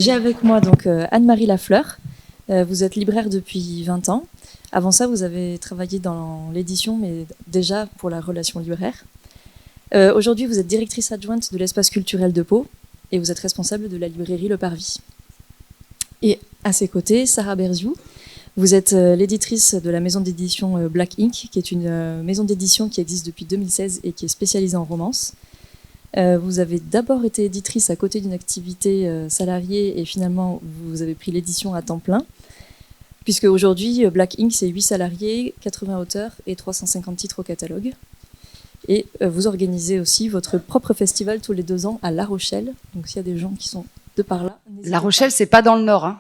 J'ai avec moi donc Anne-Marie Lafleur. Vous êtes libraire depuis 20 ans. Avant ça, vous avez travaillé dans l'édition, mais déjà pour la relation libraire. Aujourd'hui, vous êtes directrice adjointe de l'espace culturel de Pau et vous êtes responsable de la librairie Le Parvis. Et à ses côtés, Sarah Berziou. Vous êtes l'éditrice de la maison d'édition Black Ink, qui est une maison d'édition qui existe depuis 2016 et qui est spécialisée en romance. Vous avez d'abord été éditrice à côté d'une activité salariée et finalement vous avez pris l'édition à temps plein, puisque aujourd'hui Black Ink c'est 8 salariés, 80 auteurs et 350 titres au catalogue. Et vous organisez aussi votre propre festival tous les 2 ans à La Rochelle. Donc s'il y a des gens qui sont de par là... La Rochelle, c'est pas dans le Nord, hein.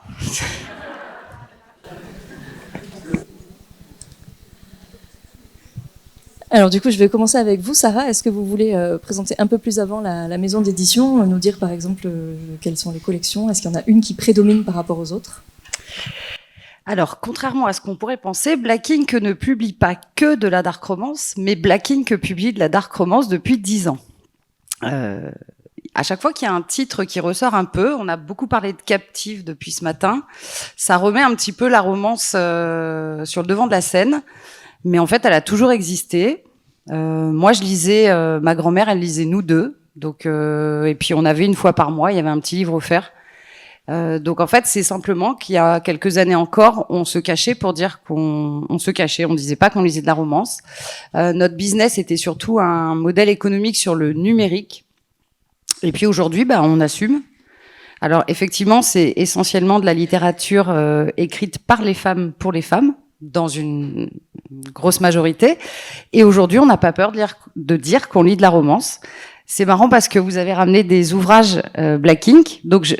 Alors du coup, je vais commencer avec vous, Sarah. Est-ce que vous voulez présenter un peu plus avant la maison d'édition, nous dire par exemple quelles sont les collections? Est-ce qu'il y en a une qui prédomine par rapport aux autres? Alors, contrairement à ce qu'on pourrait penser, Black Ink ne publie pas que de la dark romance, mais Black Ink publie de la dark romance depuis 10 ans. À chaque fois qu'il y a un titre qui ressort un peu, on a beaucoup parlé de Captive depuis ce matin, ça remet un petit peu la romance sur le devant de la scène. Mais en fait, elle a toujours existé. Moi, je lisais, ma grand-mère, elle lisait Nous deux. Donc, et puis on avait une fois par mois, il y avait un petit livre offert. Donc en fait, c'est simplement qu'il y a quelques années encore, on se cachait pour dire on se cachait. On disait pas qu'on lisait de la romance. Notre business était surtout un modèle économique sur le numérique. Et puis aujourd'hui, on assume. Alors effectivement, c'est essentiellement de la littérature écrite par les femmes pour les femmes, dans une grosse majorité. Et aujourd'hui, on n'a pas peur de dire qu'on lit de la romance. C'est marrant parce que vous avez ramené des ouvrages Black Ink. Donc,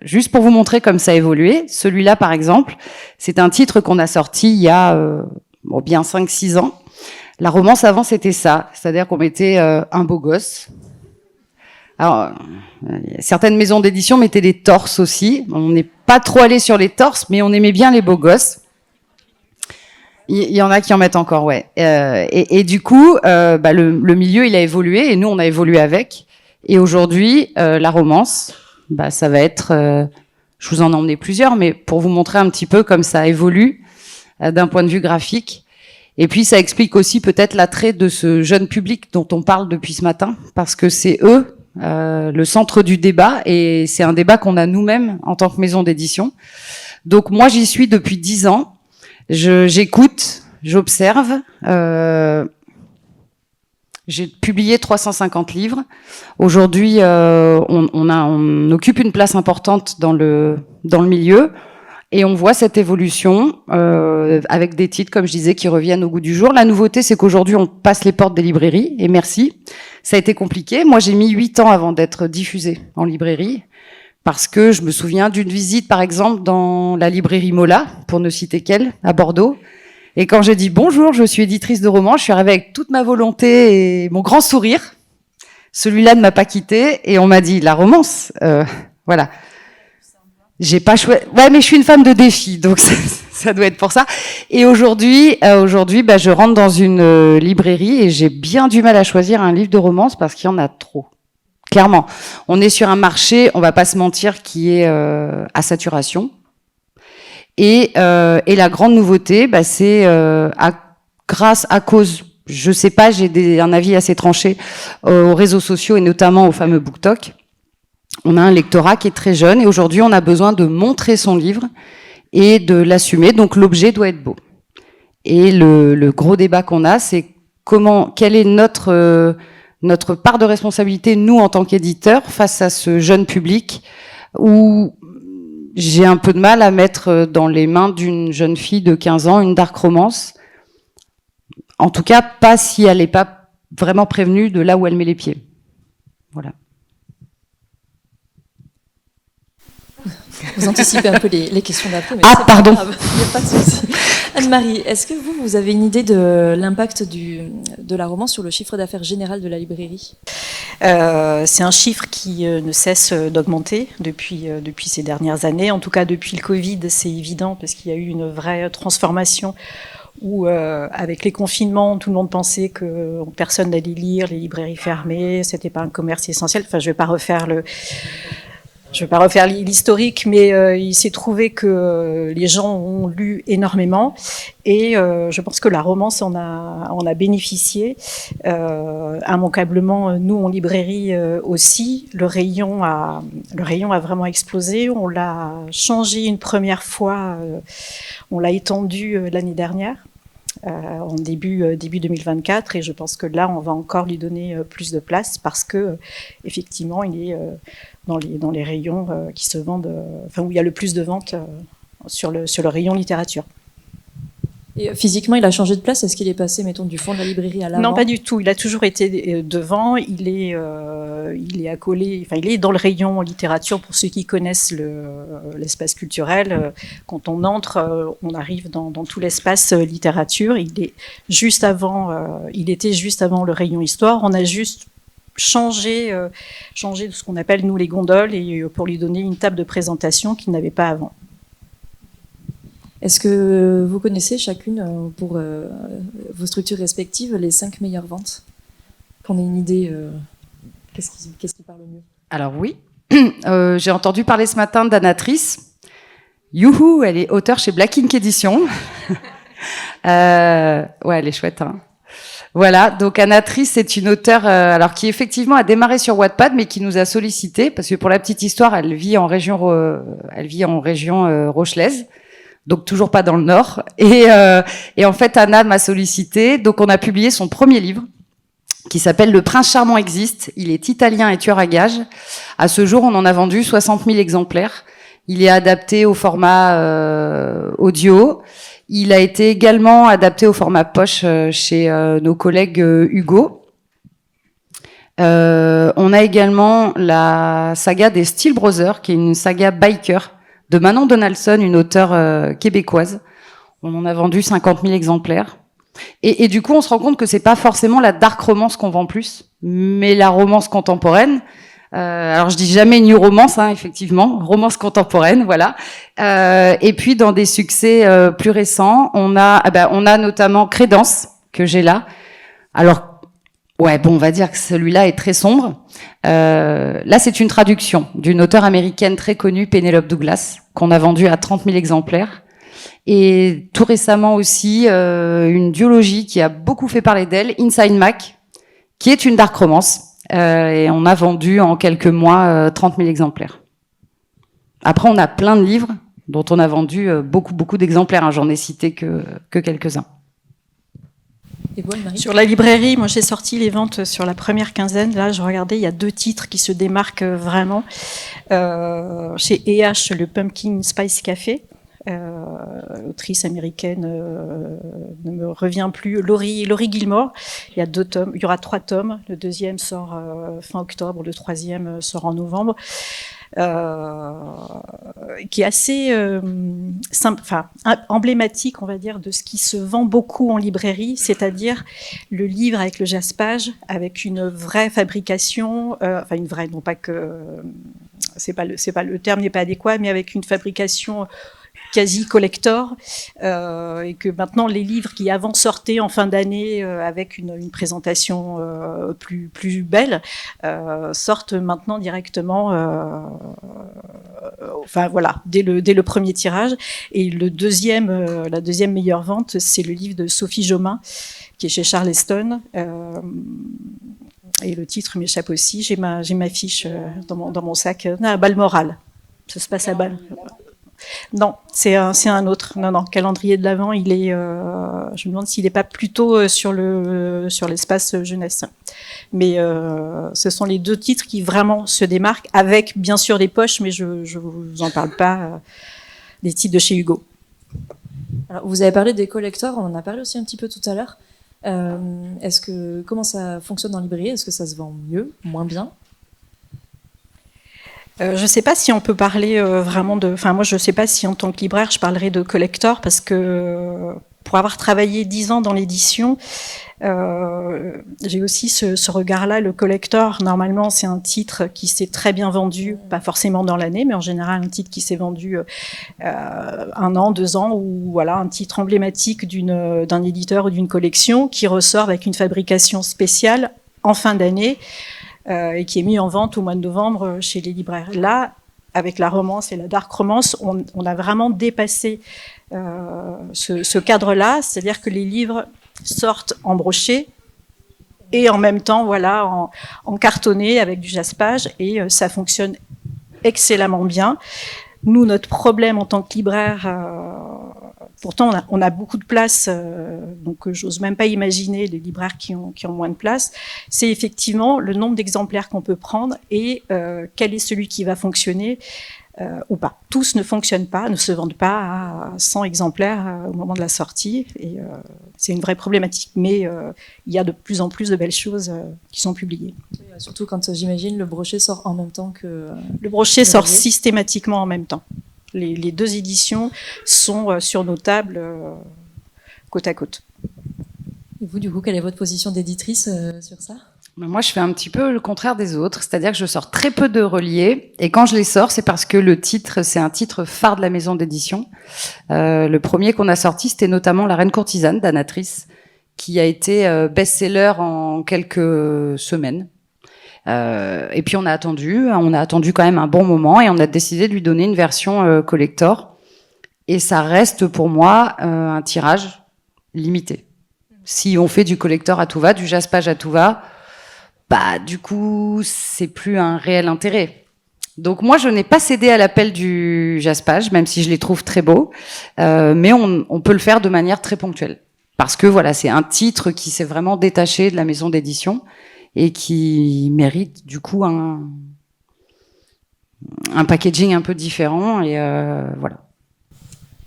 juste pour vous montrer comme ça a évolué, celui-là, par exemple, c'est un titre qu'on a sorti il y a bien 5-6 ans. La romance, avant, c'était ça. C'est-à-dire qu'on mettait un beau gosse. Alors, certaines maisons d'édition mettaient des torses aussi. On n'est pas trop allé sur les torses, mais on aimait bien les beaux gosses. Il y en a qui en mettent encore, ouais. Et du coup, le milieu, il a évolué et nous, on a évolué avec. Et aujourd'hui, la romance, ça va être... je vous en ai emmené plusieurs, mais pour vous montrer un petit peu comme ça évolue d'un point de vue graphique. Et puis, ça explique aussi peut-être l'attrait de ce jeune public dont on parle depuis ce matin, parce que c'est eux le centre du débat, et c'est un débat qu'on a nous-mêmes en tant que maison d'édition. Donc moi, j'y suis depuis 10 ans. J'écoute, j'observe. J'ai publié 350 livres. Aujourd'hui, on occupe une place importante dans le milieu et on voit cette évolution avec des titres, comme je disais, qui reviennent au goût du jour. La nouveauté, c'est qu'aujourd'hui, on passe les portes des librairies et merci. Ça a été compliqué. Moi, j'ai mis 8 ans avant d'être diffusée en librairie. Parce que je me souviens d'une visite, par exemple, dans la librairie Mola, pour ne citer qu'elle, à Bordeaux. Et quand j'ai dit « Bonjour, je suis éditrice de romans », je suis arrivée avec toute ma volonté et mon grand sourire. Celui-là ne m'a pas quittée et on m'a dit « La romance, voilà ». J'ai pas choisi. Ouais, mais je suis une femme de défi, donc ça doit être pour ça. Et aujourd'hui, je rentre dans une librairie et j'ai bien du mal à choisir un livre de romance parce qu'il y en a trop. Clairement, on est sur un marché, on va pas se mentir, qui est à saturation. Et la grande nouveauté, c'est grâce à cause, je sais pas, j'ai un avis assez tranché aux réseaux sociaux et notamment au fameux BookTok. On a un lectorat qui est très jeune et aujourd'hui, on a besoin de montrer son livre et de l'assumer. Donc l'objet doit être beau. Et le gros débat qu'on a, c'est quelle est notre part de responsabilité, nous, en tant qu'éditeurs, face à ce jeune public où j'ai un peu de mal à mettre dans les mains d'une jeune fille de 15 ans une dark romance. En tout cas, pas si elle n'est pas vraiment prévenue de là où elle met les pieds. Voilà. Vous anticipez un peu les questions d'après. Ah, pardon. Il n'y a pas de souci. Anne-Marie, est-ce que vous avez une idée de l'impact de la romance sur le chiffre d'affaires général de la librairie? C'est un chiffre qui ne cesse d'augmenter depuis ces dernières années. En tout cas, depuis le Covid, c'est évident parce qu'il y a eu une vraie transformation où, avec les confinements, tout le monde pensait que personne n'allait lire, les librairies fermées, c'était pas un commerce essentiel. Enfin, je vais pas refaire je vais pas refaire l'historique, mais il s'est trouvé que les gens ont lu énormément et je pense que la romance en a bénéficié. Immanquablement, nous en librairie aussi, le rayon a vraiment explosé. On l'a changé une première fois, on l'a étendu l'année dernière. En début 2024, et je pense que là on va encore lui donner plus de place parce que effectivement il est dans les rayons qui se vendent, enfin où il y a le plus de ventes sur le rayon littérature. Et physiquement, il a changé de place. Est-ce qu'il est passé, mettons, du fond de la librairie à l'avant? Non, pas du tout. Il a toujours été devant. Il est accolé. Enfin, il est dans le rayon littérature. Pour ceux qui connaissent l'espace culturel, quand on entre, on arrive dans tout l'espace littérature. Il est juste avant. Il était juste avant le rayon histoire. On a juste changé de ce qu'on appelle nous les gondoles et pour lui donner une table de présentation qu'il n'avait pas avant. Est-ce que vous connaissez chacune, pour vos structures respectives, les 5 meilleures ventes? Qu'on ait une idée, qu'est-ce qui parle le mieux? Alors oui, j'ai entendu parler ce matin d'Anatrice. Youhou, elle est auteure chez Black Ink Édition. Ouais, elle est chouette. Hein. Voilà, donc Anatrice, c'est une auteure alors qui effectivement a démarré sur Wattpad, mais qui nous a sollicité parce que pour la petite histoire, elle vit en région rochelaise. Donc toujours pas dans le Nord. Et en fait, Anna m'a sollicité. Donc on a publié son premier livre qui s'appelle Le Prince Charmant existe. Il est italien et tueur à gages. À ce jour, on en a vendu 60 000 exemplaires. Il est adapté au format audio. Il a été également adapté au format poche chez nos collègues Hugo. On a également la saga des Steel Brothers, qui est une saga biker de Manon Donaldson, une auteure québécoise. On en a vendu 50 000 exemplaires. Et du coup, on se rend compte que c'est pas forcément la dark romance qu'on vend plus, mais la romance contemporaine. Alors, je dis jamais new romance, hein, effectivement, romance contemporaine, voilà. Et puis, dans des succès plus récents, on a notamment Crédence, que j'ai là. Alors, ouais, bon, on va dire que celui-là est très sombre. Là, c'est une traduction d'une auteure américaine très connue, Penelope Douglas, qu'on a vendue à 30 000 exemplaires. Et tout récemment aussi, une duologie qui a beaucoup fait parler d'elle, Inside Mac, qui est une dark romance. Et on a vendu en quelques mois 30 000 exemplaires. Après, on a plein de livres dont on a vendu beaucoup d'exemplaires. Hein. J'en ai cité que quelques-uns. Et vous, Anne-Marie ? Sur la librairie, moi j'ai sorti les ventes sur la première quinzaine. Là, je regardais, il y a 2 titres qui se démarquent vraiment. Chez EH, le Pumpkin Spice Café. Autrice américaine ne me revient plus, Laurie Gilmore. Il y a 2 tomes, il y aura 3 tomes. Le deuxième sort fin octobre, le troisième sort en novembre. Qui est assez simple, enfin emblématique, on va dire, de ce qui se vend beaucoup en librairie, c'est-à-dire le livre avec le jaspage, avec une vraie fabrication, enfin une vraie, non pas que le terme n'est pas adéquat, mais avec une fabrication quasi collector, et que maintenant les livres qui avant sortaient en fin d'année avec une présentation plus belle sortent maintenant directement, enfin voilà, dès le premier tirage. Et la deuxième meilleure vente, c'est le livre de Sophie Jomain qui est chez Charleston. Et le titre m'échappe aussi. J'ai ma fiche dans mon sac. Balmoral. Ça se passe à Bal. Non, c'est un autre. Non, calendrier de l'Avent, il est. Je me demande s'il n'est pas plutôt sur l'espace jeunesse. Mais ce sont les 2 titres qui vraiment se démarquent, avec bien sûr des poches, mais je vous en parle pas des titres de chez Hugo. Alors, vous avez parlé des collectors, on en a parlé aussi un petit peu tout à l'heure. Comment ça fonctionne en librairie? Est-ce que ça se vend mieux, moins bien? Je ne sais pas si on peut parler vraiment de... Enfin, moi, je ne sais pas si en tant que libraire, je parlerai de collector, parce que pour avoir travaillé 10 ans dans l'édition, j'ai aussi ce regard-là. Le collector, normalement, c'est un titre qui s'est très bien vendu, pas forcément dans l'année, mais en général, un titre qui s'est vendu 1 an, 2 ans, ou voilà, un titre emblématique d'un éditeur ou d'une collection qui ressort avec une fabrication spéciale en fin d'année, et qui est mis en vente au mois de novembre chez les libraires. Là, avec la romance et la dark romance, on a vraiment dépassé ce cadre-là, c'est-à-dire que les livres sortent en brochet et en même temps, voilà, en cartonné avec du jaspage, et ça fonctionne excellemment bien. Nous, notre problème en tant que libraire, pourtant on a beaucoup de place, donc j'ose même pas imaginer les libraires qui ont moins de place, c'est effectivement le nombre d'exemplaires qu'on peut prendre et quel est celui qui va fonctionner ou pas. Tous ne fonctionnent pas, ne se vendent pas à 100 exemplaires au moment de la sortie, et c'est une vraie problématique, mais il y a de plus en plus de belles choses qui sont publiées. Oui, surtout quand, j'imagine, le brochet sort en même temps que... Le brochet sort systématiquement en même temps. Les deux éditions sont sur nos tables côte à côte. Et vous, du coup, quelle est votre position d'éditrice sur ça ? Moi, je fais un petit peu le contraire des autres, c'est-à-dire que je sors très peu de reliés, et quand je les sors, c'est parce que le titre, c'est un titre phare de la maison d'édition. Le premier qu'on a sorti, c'était notamment La Reine courtisane d'Anatrice, qui a été best-seller en quelques semaines. Et puis on a attendu quand même un bon moment, et on a décidé de lui donner une version collector. Et ça reste pour moi un tirage limité. Si on fait du collector à tout va, du jaspage à tout va, bah du coup c'est plus un réel intérêt. Donc moi je n'ai pas cédé à l'appel du jaspage, même si je les trouve très beaux, mais on peut le faire de manière très ponctuelle, parce que voilà, c'est un titre qui s'est vraiment détaché de la maison d'édition et qui mérite du coup un packaging un peu différent, et voilà.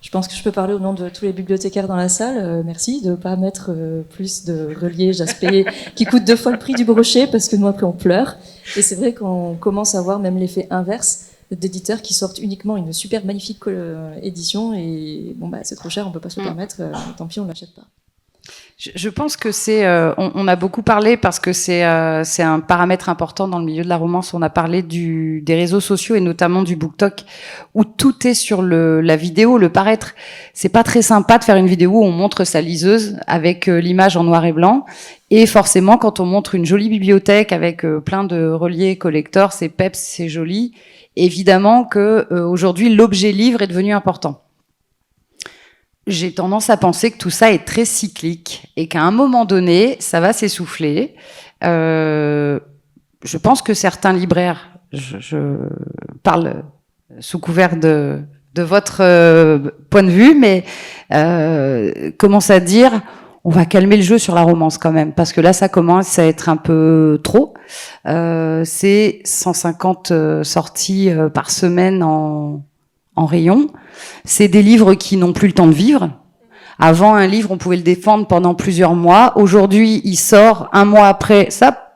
Je pense que je peux parler au nom de tous les bibliothécaires dans la salle. Merci de ne pas mettre plus de reliés jaspés qui coûtent 2 fois le prix du brochet, parce que nous après on pleure. Et c'est vrai qu'on commence à voir même l'effet inverse d'éditeurs qui sortent uniquement une super magnifique édition, et bon bah c'est trop cher, on peut pas se le permettre, tant pis on l'achète pas. Je pense que c'est, on a beaucoup parlé, parce que c'est un paramètre important dans le milieu de la romance. On a parlé des réseaux sociaux, et notamment du BookTok, où tout est sur la vidéo, le paraître. C'est pas très sympa de faire une vidéo où on montre sa liseuse avec l'image en noir et blanc. Et forcément, quand on montre une jolie bibliothèque avec plein de reliés collector, c'est peps, c'est joli. Évidemment que aujourd'hui, l'objet livre est devenu important. J'ai tendance à penser que tout ça est très cyclique, et qu'à un moment donné, ça va s'essouffler. Je pense que certains libraires, je parle sous couvert de votre point de vue, mais commencent à dire on va calmer le jeu sur la romance quand même, parce que là, ça commence à être un peu trop. C'est 150 sorties par semaine en rayon. C'est des livres qui n'ont plus le temps de vivre. Avant, un livre, on pouvait le défendre pendant plusieurs mois. Aujourd'hui, il sort un mois après. Ça,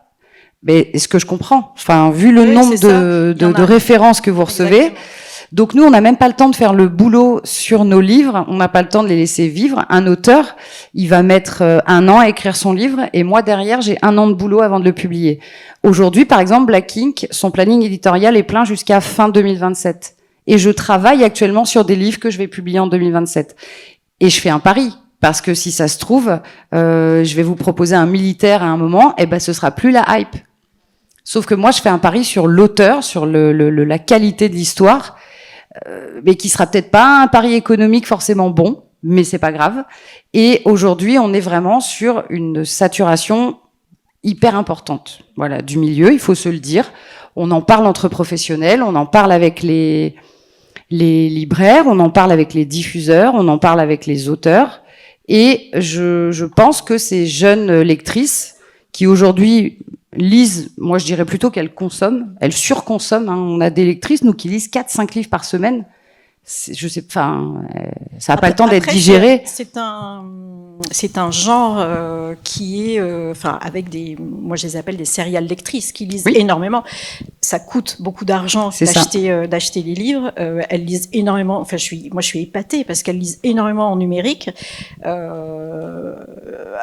mais est-ce que je comprends? Enfin, vu le nombre de références que vous recevez. Exactement. Donc nous, on n'a même pas le temps de faire le boulot sur nos livres. On n'a pas le temps de les laisser vivre. Un auteur, il va mettre 1 an à écrire son livre, et moi, derrière, j'ai 1 an de boulot avant de le publier. Aujourd'hui, par exemple, Black Ink, son planning éditorial est plein jusqu'à fin 2027. Et je travaille actuellement sur des livres que je vais publier en 2027. Et je fais un pari, parce que si ça se trouve, je vais vous proposer un militaire à un moment, et ben ce sera plus la hype. Sauf que moi, je fais un pari sur l'auteur, sur la qualité de l'histoire, mais qui sera peut-être pas un pari économique forcément bon, mais c'est pas grave. Et aujourd'hui, on est vraiment sur une saturation hyper importante, voilà, du milieu, il faut se le dire. On en parle entre professionnels, on en parle avec les libraires, on en parle avec les diffuseurs, on en parle avec les auteurs, et je pense que ces jeunes lectrices qui aujourd'hui lisent, moi je dirais plutôt qu'elles consomment, elles surconsomment, hein. On a des lectrices, nous, qui lisent 4-5 livres par semaine. Je sais, enfin, ça n'a pas le temps d'être digéré. C'est un genre qui est, enfin, avec moi je les appelle des serial lectrices qui lisent énormément. Ça coûte beaucoup d'argent d'acheter les livres. Elles lisent énormément. Enfin, moi je suis épatée parce qu'elles lisent énormément en numérique,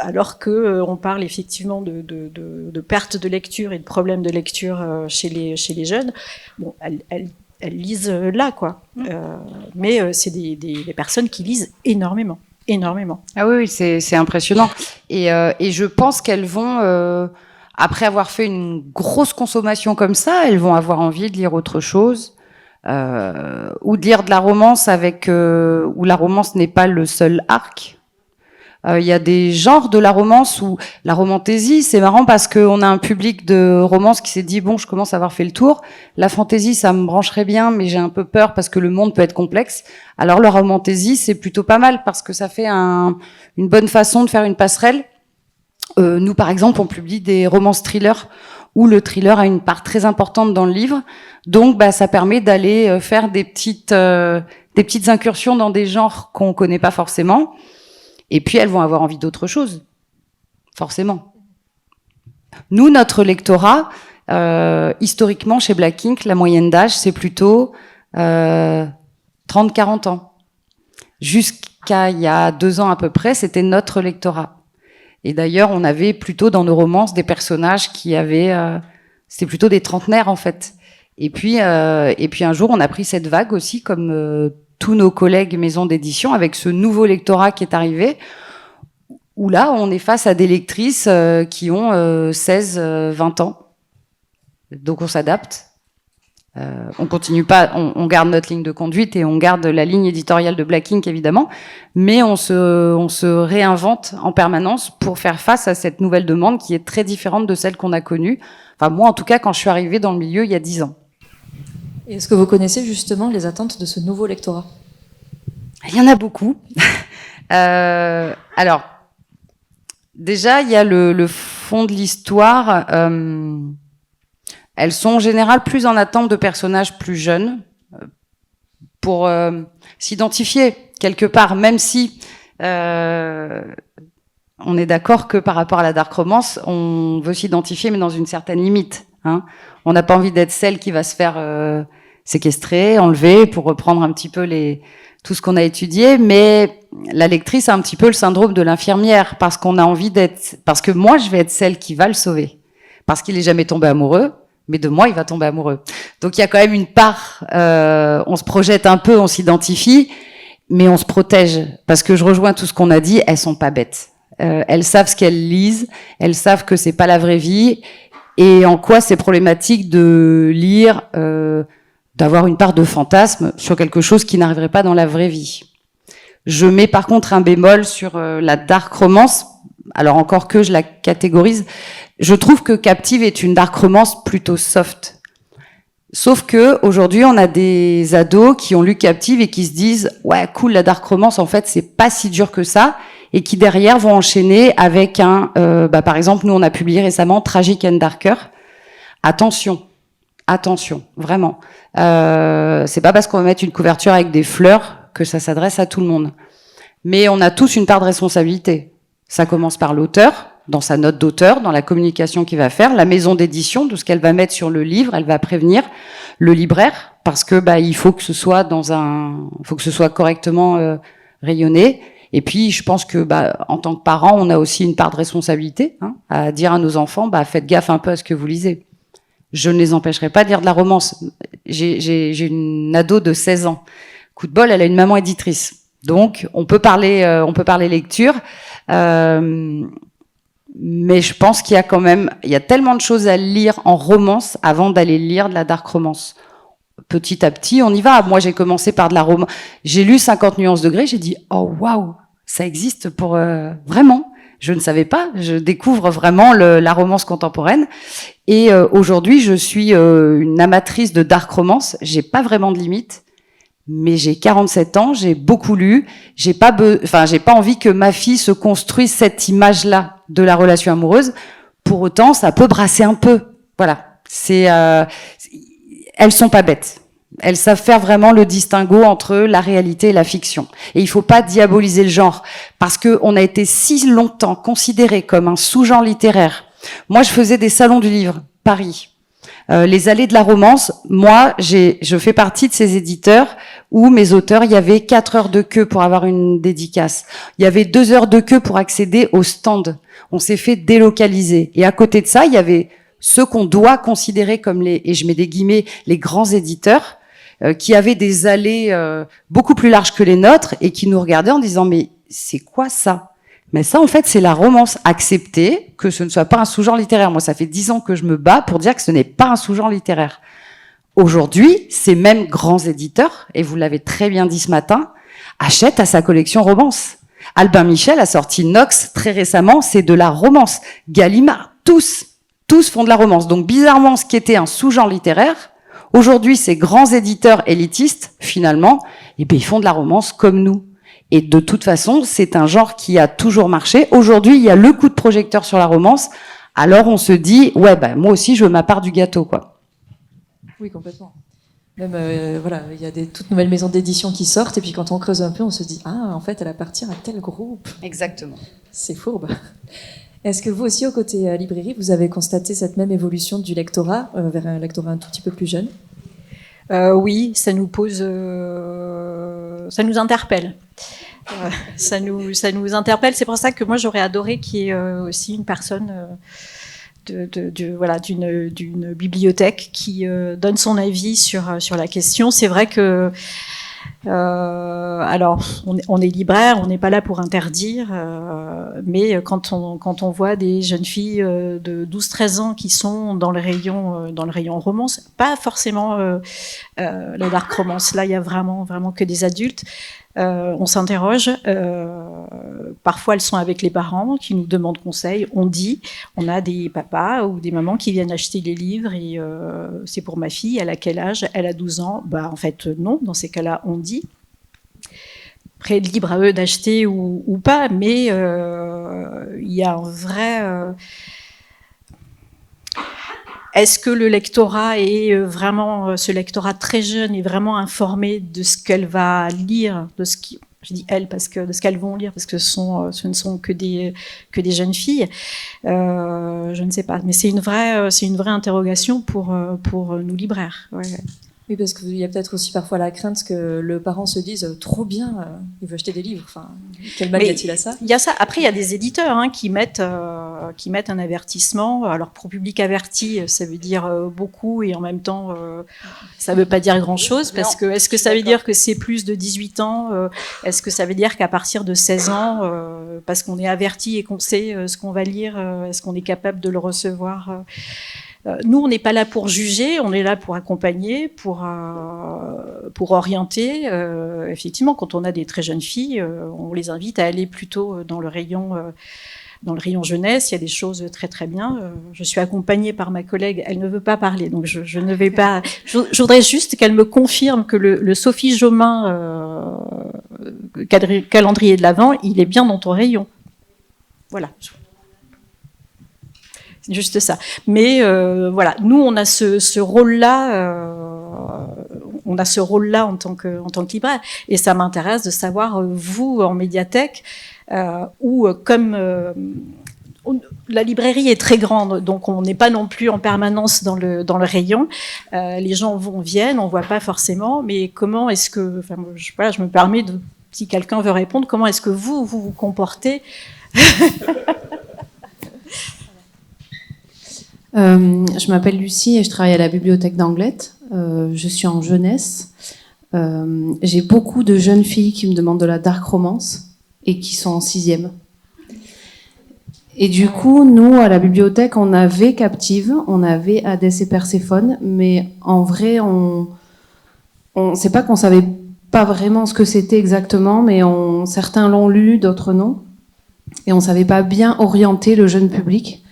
alors que on parle effectivement de perte de lecture et de problèmes de lecture chez les jeunes. Bon, elles lisent là, quoi. Mais c'est des personnes qui lisent énormément. Ah oui, c'est impressionnant. Et je pense qu'elles vont, après avoir fait une grosse consommation comme ça, elles vont avoir envie de lire autre chose. ou de lire de la romance avec où la romance n'est pas le seul arc. Il y a des genres de la romance où la romantaisie, c'est marrant parce qu'on a un public de romance qui s'est dit bon, je commence à avoir fait le tour. La fantaisie, ça me brancherait bien, mais j'ai un peu peur parce que le monde peut être complexe. Alors la romantaisie, c'est plutôt pas mal parce que ça fait une bonne façon de faire une passerelle. Nous, par exemple, on publie des romances thrillers où le thriller a une part très importante dans le livre. Donc, ça permet d'aller faire des petites incursions dans des genres qu'on connaît pas forcément. Et puis, elles vont avoir envie d'autre chose, forcément. Nous, notre lectorat, historiquement, chez Black Ink, la moyenne d'âge, c'est plutôt 30-40 ans. Jusqu'à il y a 2 ans à peu près, c'était notre lectorat. Et d'ailleurs, on avait plutôt dans nos romances des personnages qui avaient... c'était plutôt des trentenaires, en fait. Et puis un jour, on a pris cette vague aussi, comme... tous nos collègues maisons d'édition, avec ce nouveau lectorat qui est arrivé, où là, on est face à des lectrices qui ont 16-20 ans. Donc, on s'adapte. On continue pas, on garde notre ligne de conduite et on garde la ligne éditoriale de Black Ink, évidemment, mais on se réinvente en permanence pour faire face à cette nouvelle demande qui est très différente de celle qu'on a connue. Enfin, moi, en tout cas, quand je suis arrivée dans le milieu il y a 10 ans. Et est-ce que vous connaissez justement les attentes de ce nouveau lectorat ? Il y en a beaucoup. Alors, déjà, il y a le fond de l'histoire. Elles sont en général plus en attente de personnages plus jeunes pour s'identifier quelque part, même si on est d'accord que par rapport à la dark romance, on veut s'identifier, mais dans une certaine limite. Hein. On n'a pas envie d'être celle qui va se faire séquestrer, enlever, pour reprendre un petit peu tout ce qu'on a étudié, mais la lectrice a un petit peu le syndrome de l'infirmière, parce qu'on a envie parce que moi, je vais être celle qui va le sauver, parce qu'il est jamais tombé amoureux, mais de moi, il va tomber amoureux. Donc il y a quand même une part, on se projette un peu, on s'identifie, mais on se protège, parce que je rejoins tout ce qu'on a dit, elles sont pas bêtes. Elles savent ce qu'elles lisent, elles savent que c'est pas la vraie vie, et en quoi c'est problématique de lire, d'avoir une part de fantasme sur quelque chose qui n'arriverait pas dans la vraie vie. Je mets par contre un bémol sur la dark romance, alors encore que je la catégorise. Je trouve que Captive est une dark romance plutôt soft. Sauf que aujourd'hui, on a des ados qui ont lu Captive et qui se disent « Ouais, cool, la dark romance, en fait, c'est pas si dur que ça », et qui derrière vont enchaîner avec par exemple, nous, on a publié récemment Tragic and Darker. Attention, vraiment. C'est pas parce qu'on va mettre une couverture avec des fleurs que ça s'adresse à tout le monde. Mais on a tous une part de responsabilité. Ça commence par l'auteur, dans sa note d'auteur, dans la communication qu'il va faire, la maison d'édition, de ce qu'elle va mettre sur le livre, elle va prévenir le libraire, parce que il faut que ce soit correctement rayonné. Et puis, je pense que en tant que parent, on a aussi une part de responsabilité, à dire à nos enfants, faites gaffe un peu à ce que vous lisez. Je ne les empêcherai pas de lire de la romance. J'ai une ado de 16 ans. Coup de bol, elle a une maman éditrice. Donc, on peut parler lecture. Mais je pense qu'il y a il y a tellement de choses à lire en romance avant d'aller lire de la dark romance. Petit à petit, on y va. Moi, j'ai commencé par de la romance. J'ai lu 50 nuances de Grey, j'ai dit « Oh, waouh, ça existe pour... vraiment !» Je ne savais pas, je découvre vraiment la romance contemporaine. Et aujourd'hui, je suis une amatrice de dark romance. J'ai pas vraiment de limite, mais j'ai 47 ans, j'ai beaucoup lu. J'ai pas envie que ma fille se construise cette image-là de la relation amoureuse. Pour autant, ça peut brasser un peu. Voilà, elles sont pas bêtes. Elles savent faire vraiment le distinguo entre la réalité et la fiction. Et il faut pas diaboliser le genre, parce que on a été si longtemps considéré comme un sous-genre littéraire. Moi, je faisais des salons du livre, Paris. Les allées de la romance, moi, je fais partie de ces éditeurs où mes auteurs, il y avait 4 heures de queue pour avoir une dédicace. Il y avait 2 heures de queue pour accéder au stand. On s'est fait délocaliser. Et à côté de ça, il y avait ceux qu'on doit considérer comme et je mets des guillemets, les grands éditeurs, qui avaient des allées beaucoup plus larges que les nôtres et qui nous regardaient en disant « Mais c'est quoi ça ?» Mais ça, en fait, c'est la romance. Accepter que ce ne soit pas un sous-genre littéraire. Moi, ça fait 10 ans que je me bats pour dire que ce n'est pas un sous-genre littéraire. aujourd'hui, ces mêmes grands éditeurs, et vous l'avez très bien dit ce matin, achètent à sa collection romance. Albin Michel a sorti Nox très récemment, c'est de la romance. Gallimard, tous font de la romance. Donc bizarrement, ce qui était un sous-genre littéraire, aujourd'hui, ces grands éditeurs élitistes, finalement, eh bien, ils font de la romance comme nous. Et de toute façon, c'est un genre qui a toujours marché. Aujourd'hui, il y a le coup de projecteur sur la romance. Alors on se dit, ouais, bah, moi aussi, je veux ma part du gâteau, quoi. Oui, complètement. Même, voilà, il y a des toutes nouvelles maisons d'édition qui sortent, et puis quand on creuse un peu, on se dit, ah, en fait, elle appartient à tel groupe. Exactement. C'est fourbe. Est-ce que vous aussi, au côté librairie, vous avez constaté cette même évolution du lectorat vers un lectorat un tout petit peu plus jeune? Oui, ça nous pose, ça nous interpelle. Ça nous interpelle. C'est pour ça que moi j'aurais adoré qu'il y ait aussi une personne d'une bibliothèque qui donne son avis sur la question. C'est vrai que alors on est libraire, on n'est pas là pour interdire, mais quand on voit des jeunes filles de 12-13 ans qui sont dans le rayon romance, pas forcément la dark romance, là il y a vraiment que des adultes. On s'interroge, parfois elles sont avec les parents qui nous demandent conseil, on a des papas ou des mamans qui viennent acheter les livres et c'est pour ma fille, elle a quel âge? Elle a 12 ans. Bah en fait non, dans ces cas-là on dit. Après libre à eux d'acheter ou pas, mais il y a un vrai... Est-ce que le lectorat est vraiment, ce lectorat très jeune est vraiment informé de ce qu'elle va lire, de ce qui, je dis elle parce que de ce qu'elles vont lire, parce que ce ne sont que des jeunes filles. Je ne sais pas, mais c'est une vraie interrogation pour nous libraires. Ouais. Oui, parce qu'il y a peut-être aussi parfois la crainte que le parent se dise trop bien, il veut acheter des livres. Enfin, quel mal y a-t-il à ça? Il y a ça. Après, il y a des éditeurs qui mettent un avertissement. Alors pour public averti, ça veut dire beaucoup et en même temps, ça ne veut pas dire grand-chose parce que est-ce que ça veut dire que c'est plus de 18 ans? Est-ce que ça veut dire qu'à partir de 16 ans, parce qu'on est averti et qu'on sait ce qu'on va lire, est-ce qu'on est capable de le recevoir? Nous, on n'est pas là pour juger, on est là pour accompagner, pour orienter. Effectivement, quand on a des très jeunes filles, on les invite à aller plutôt dans le rayon jeunesse. Il y a des choses très très bien. Je suis accompagnée par ma collègue, elle ne veut pas parler, donc je ne vais pas... Je voudrais juste qu'elle me confirme que le Sophie Jomain calendrier de l'Avent, il est bien dans ton rayon. Voilà. Juste ça. Mais voilà, nous on a ce rôle-là, en tant que libraire, et ça m'intéresse de savoir vous en médiathèque où comme la librairie est très grande, donc on n'est pas non plus en permanence dans le rayon. Les gens viennent, on voit pas forcément, mais comment est-ce que, enfin, je me permets de, si quelqu'un veut répondre, comment est-ce que vous comportez? Je m'appelle Lucie et je travaille à la bibliothèque d'Anglet. Je suis en jeunesse. J'ai beaucoup de jeunes filles qui me demandent de la dark romance et qui sont en 6e. Et du coup, nous, à la bibliothèque, on avait Captive, on avait Hadès et Perséphone, mais en vrai, c'est pas qu'on savait pas vraiment ce que c'était exactement, mais certains l'ont lu, d'autres non. Et on savait pas bien orienter le jeune public.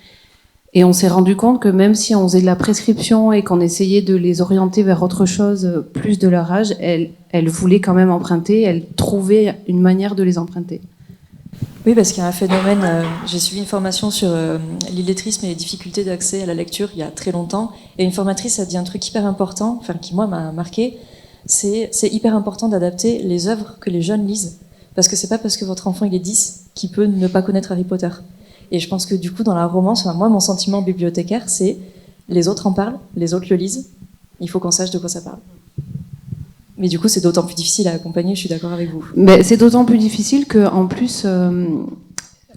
Et on s'est rendu compte que même si on faisait de la prescription et qu'on essayait de les orienter vers autre chose, plus de leur âge, elles voulaient quand même emprunter, elles trouvaient une manière de les emprunter. Oui, parce qu'il y a un phénomène, j'ai suivi une formation sur l'illettrisme et les difficultés d'accès à la lecture il y a très longtemps, et une formatrice a dit un truc hyper important, enfin qui moi m'a marqué, c'est hyper important d'adapter les œuvres que les jeunes lisent, parce que c'est pas parce que votre enfant il est 10 qu'il peut ne pas connaître Harry Potter. Et je pense que du coup, dans la romance, moi, mon sentiment bibliothécaire, c'est les autres en parlent, les autres le lisent, il faut qu'on sache de quoi ça parle. Mais du coup, c'est d'autant plus difficile à accompagner, je suis d'accord avec vous. Mais c'est d'autant plus difficile qu'en plus,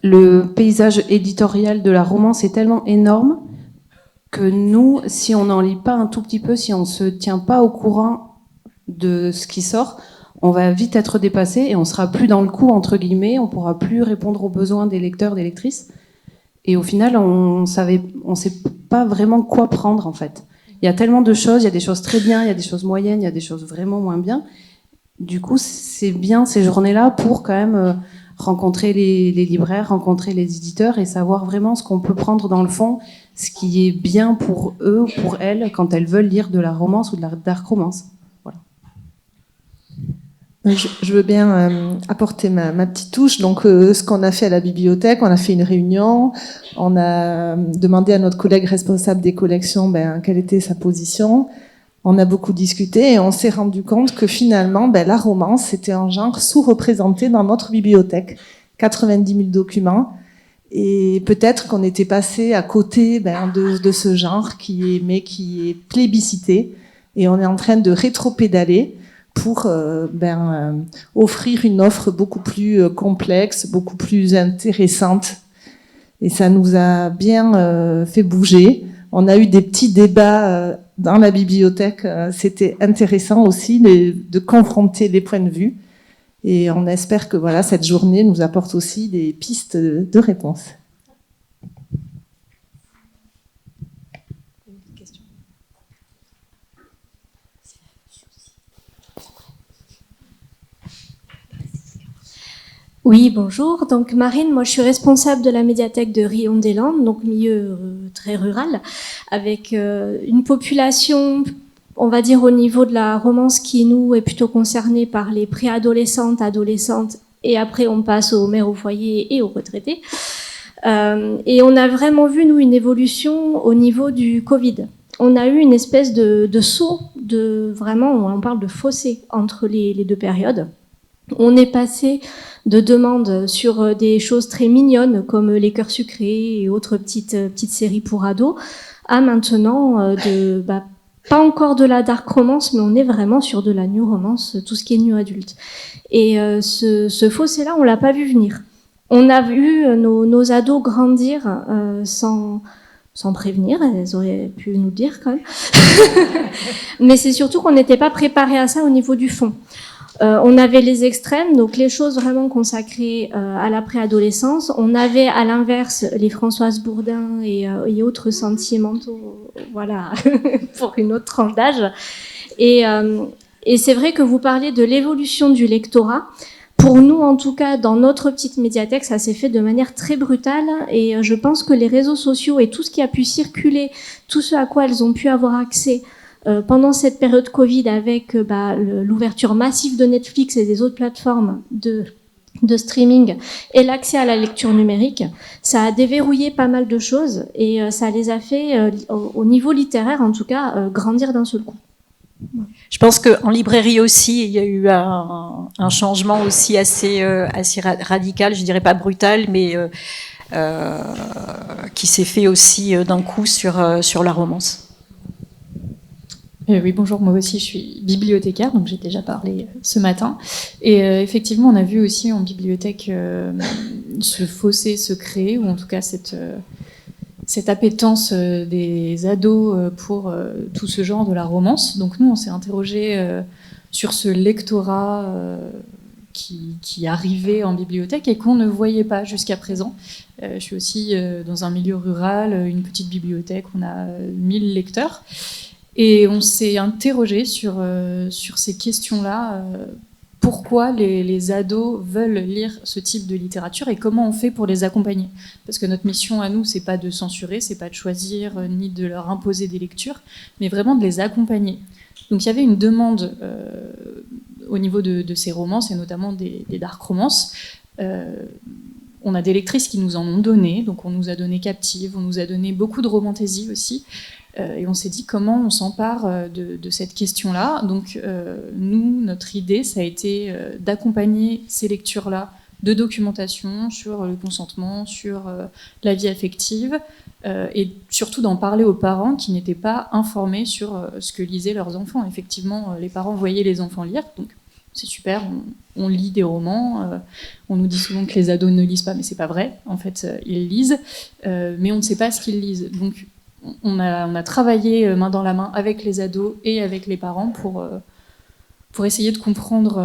le paysage éditorial de la romance est tellement énorme que nous, si on n'en lit pas un tout petit peu, si on ne se tient pas au courant de ce qui sort, on va vite être dépassé et on sera plus dans le coup, entre guillemets, on pourra plus répondre aux besoins des lecteurs, des lectrices. Et au final, on sait pas vraiment quoi prendre, en fait. Il y a tellement de choses, il y a des choses très bien, il y a des choses moyennes, il y a des choses vraiment moins bien. Du coup, c'est bien ces journées-là pour quand même rencontrer les libraires, rencontrer les éditeurs et savoir vraiment ce qu'on peut prendre dans le fond, ce qui est bien pour eux ou pour elles quand elles veulent lire de la romance ou de la dark romance. Voilà. Je veux bien apporter ma petite touche. Donc, ce qu'on a fait à la bibliothèque, on a fait une réunion, on a demandé à notre collègue responsable des collections quelle était sa position. On a beaucoup discuté et on s'est rendu compte que finalement, la romance, c'était un genre sous-représenté dans notre bibliothèque. 90 000 documents. Et peut-être qu'on était passé à côté de ce genre qui est plébiscité. Et on est en train de rétropédaler pour offrir une offre beaucoup plus complexe, beaucoup plus intéressante. Et ça nous a bien fait bouger. On a eu des petits débats dans la bibliothèque. C'était intéressant aussi de confronter les points de vue. Et on espère que cette journée nous apporte aussi des pistes de réponse. Oui, bonjour. Donc Marine, moi je suis responsable de la médiathèque de Rion-des-Landes, donc milieu très rural, avec une population, on va dire au niveau de la romance qui nous est plutôt concernée par les préadolescentes, adolescentes, et après on passe aux mères au foyer et aux retraités. Et on a vraiment vu nous une évolution au niveau du Covid. On a eu une espèce de saut, vraiment on parle de fossé entre les deux périodes. On est passé de demandes sur des choses très mignonnes comme les cœurs sucrés et autres petites séries pour ados à maintenant pas encore de la dark romance, mais on est vraiment sur de la new romance, tout ce qui est new adulte. Et ce fossé-là, on l'a pas vu venir. On a vu nos ados grandir sans prévenir, elles auraient pu nous le dire quand même. Mais c'est surtout qu'on n'était pas préparé à ça au niveau du fond. On avait les extrêmes, donc les choses vraiment consacrées à la préadolescence. On avait à l'inverse les Françoise Bourdin et autres sentimentaux, voilà, pour une autre tranche d'âge. Et c'est vrai que vous parlez de l'évolution du lectorat. Pour nous, en tout cas, dans notre petite médiathèque, ça s'est fait de manière très brutale. Et je pense que les réseaux sociaux et tout ce qui a pu circuler, tout ce à quoi elles ont pu avoir accès pendant cette période Covid avec l'ouverture massive de Netflix et des autres plateformes de streaming et l'accès à la lecture numérique, ça a déverrouillé pas mal de choses et ça les a fait, au niveau littéraire en tout cas, grandir d'un seul coup. Je pense qu'en librairie aussi, il y a eu un changement aussi assez radical, je dirais pas brutal, mais qui s'est fait aussi d'un coup sur la romance. Oui, bonjour, moi aussi je suis bibliothécaire, donc j'ai déjà parlé ce matin. Et effectivement, on a vu aussi en bibliothèque ce fossé se créer, ou en tout cas cette appétence des ados pour tout ce genre de la romance. Donc nous, on s'est interrogé sur ce lectorat qui arrivait en bibliothèque et qu'on ne voyait pas jusqu'à présent. Je suis aussi dans un milieu rural, une petite bibliothèque, on a 1000 lecteurs. Et on s'est interrogé sur ces questions-là. Pourquoi les ados veulent lire ce type de littérature et comment on fait pour les accompagner? Parce que notre mission à nous, c'est pas de censurer, c'est pas de choisir ni de leur imposer des lectures, mais vraiment de les accompagner. Donc il y avait une demande au niveau de ces romances et notamment des dark romances. On a des lectrices qui nous en ont donné, donc on nous a donné Captive, on nous a donné beaucoup de romantaisie aussi. Et on s'est dit comment on s'empare de cette question-là. Donc nous, notre idée, ça a été d'accompagner ces lectures-là de documentation sur le consentement, sur la vie affective, et surtout d'en parler aux parents qui n'étaient pas informés sur ce que lisaient leurs enfants. Effectivement, les parents voyaient les enfants lire, donc c'est super, on lit des romans, on nous dit souvent que les ados ne lisent pas, mais c'est pas vrai, en fait, ils lisent, mais on ne sait pas ce qu'ils lisent. Donc on a travaillé main dans la main avec les ados et avec les parents pour essayer de comprendre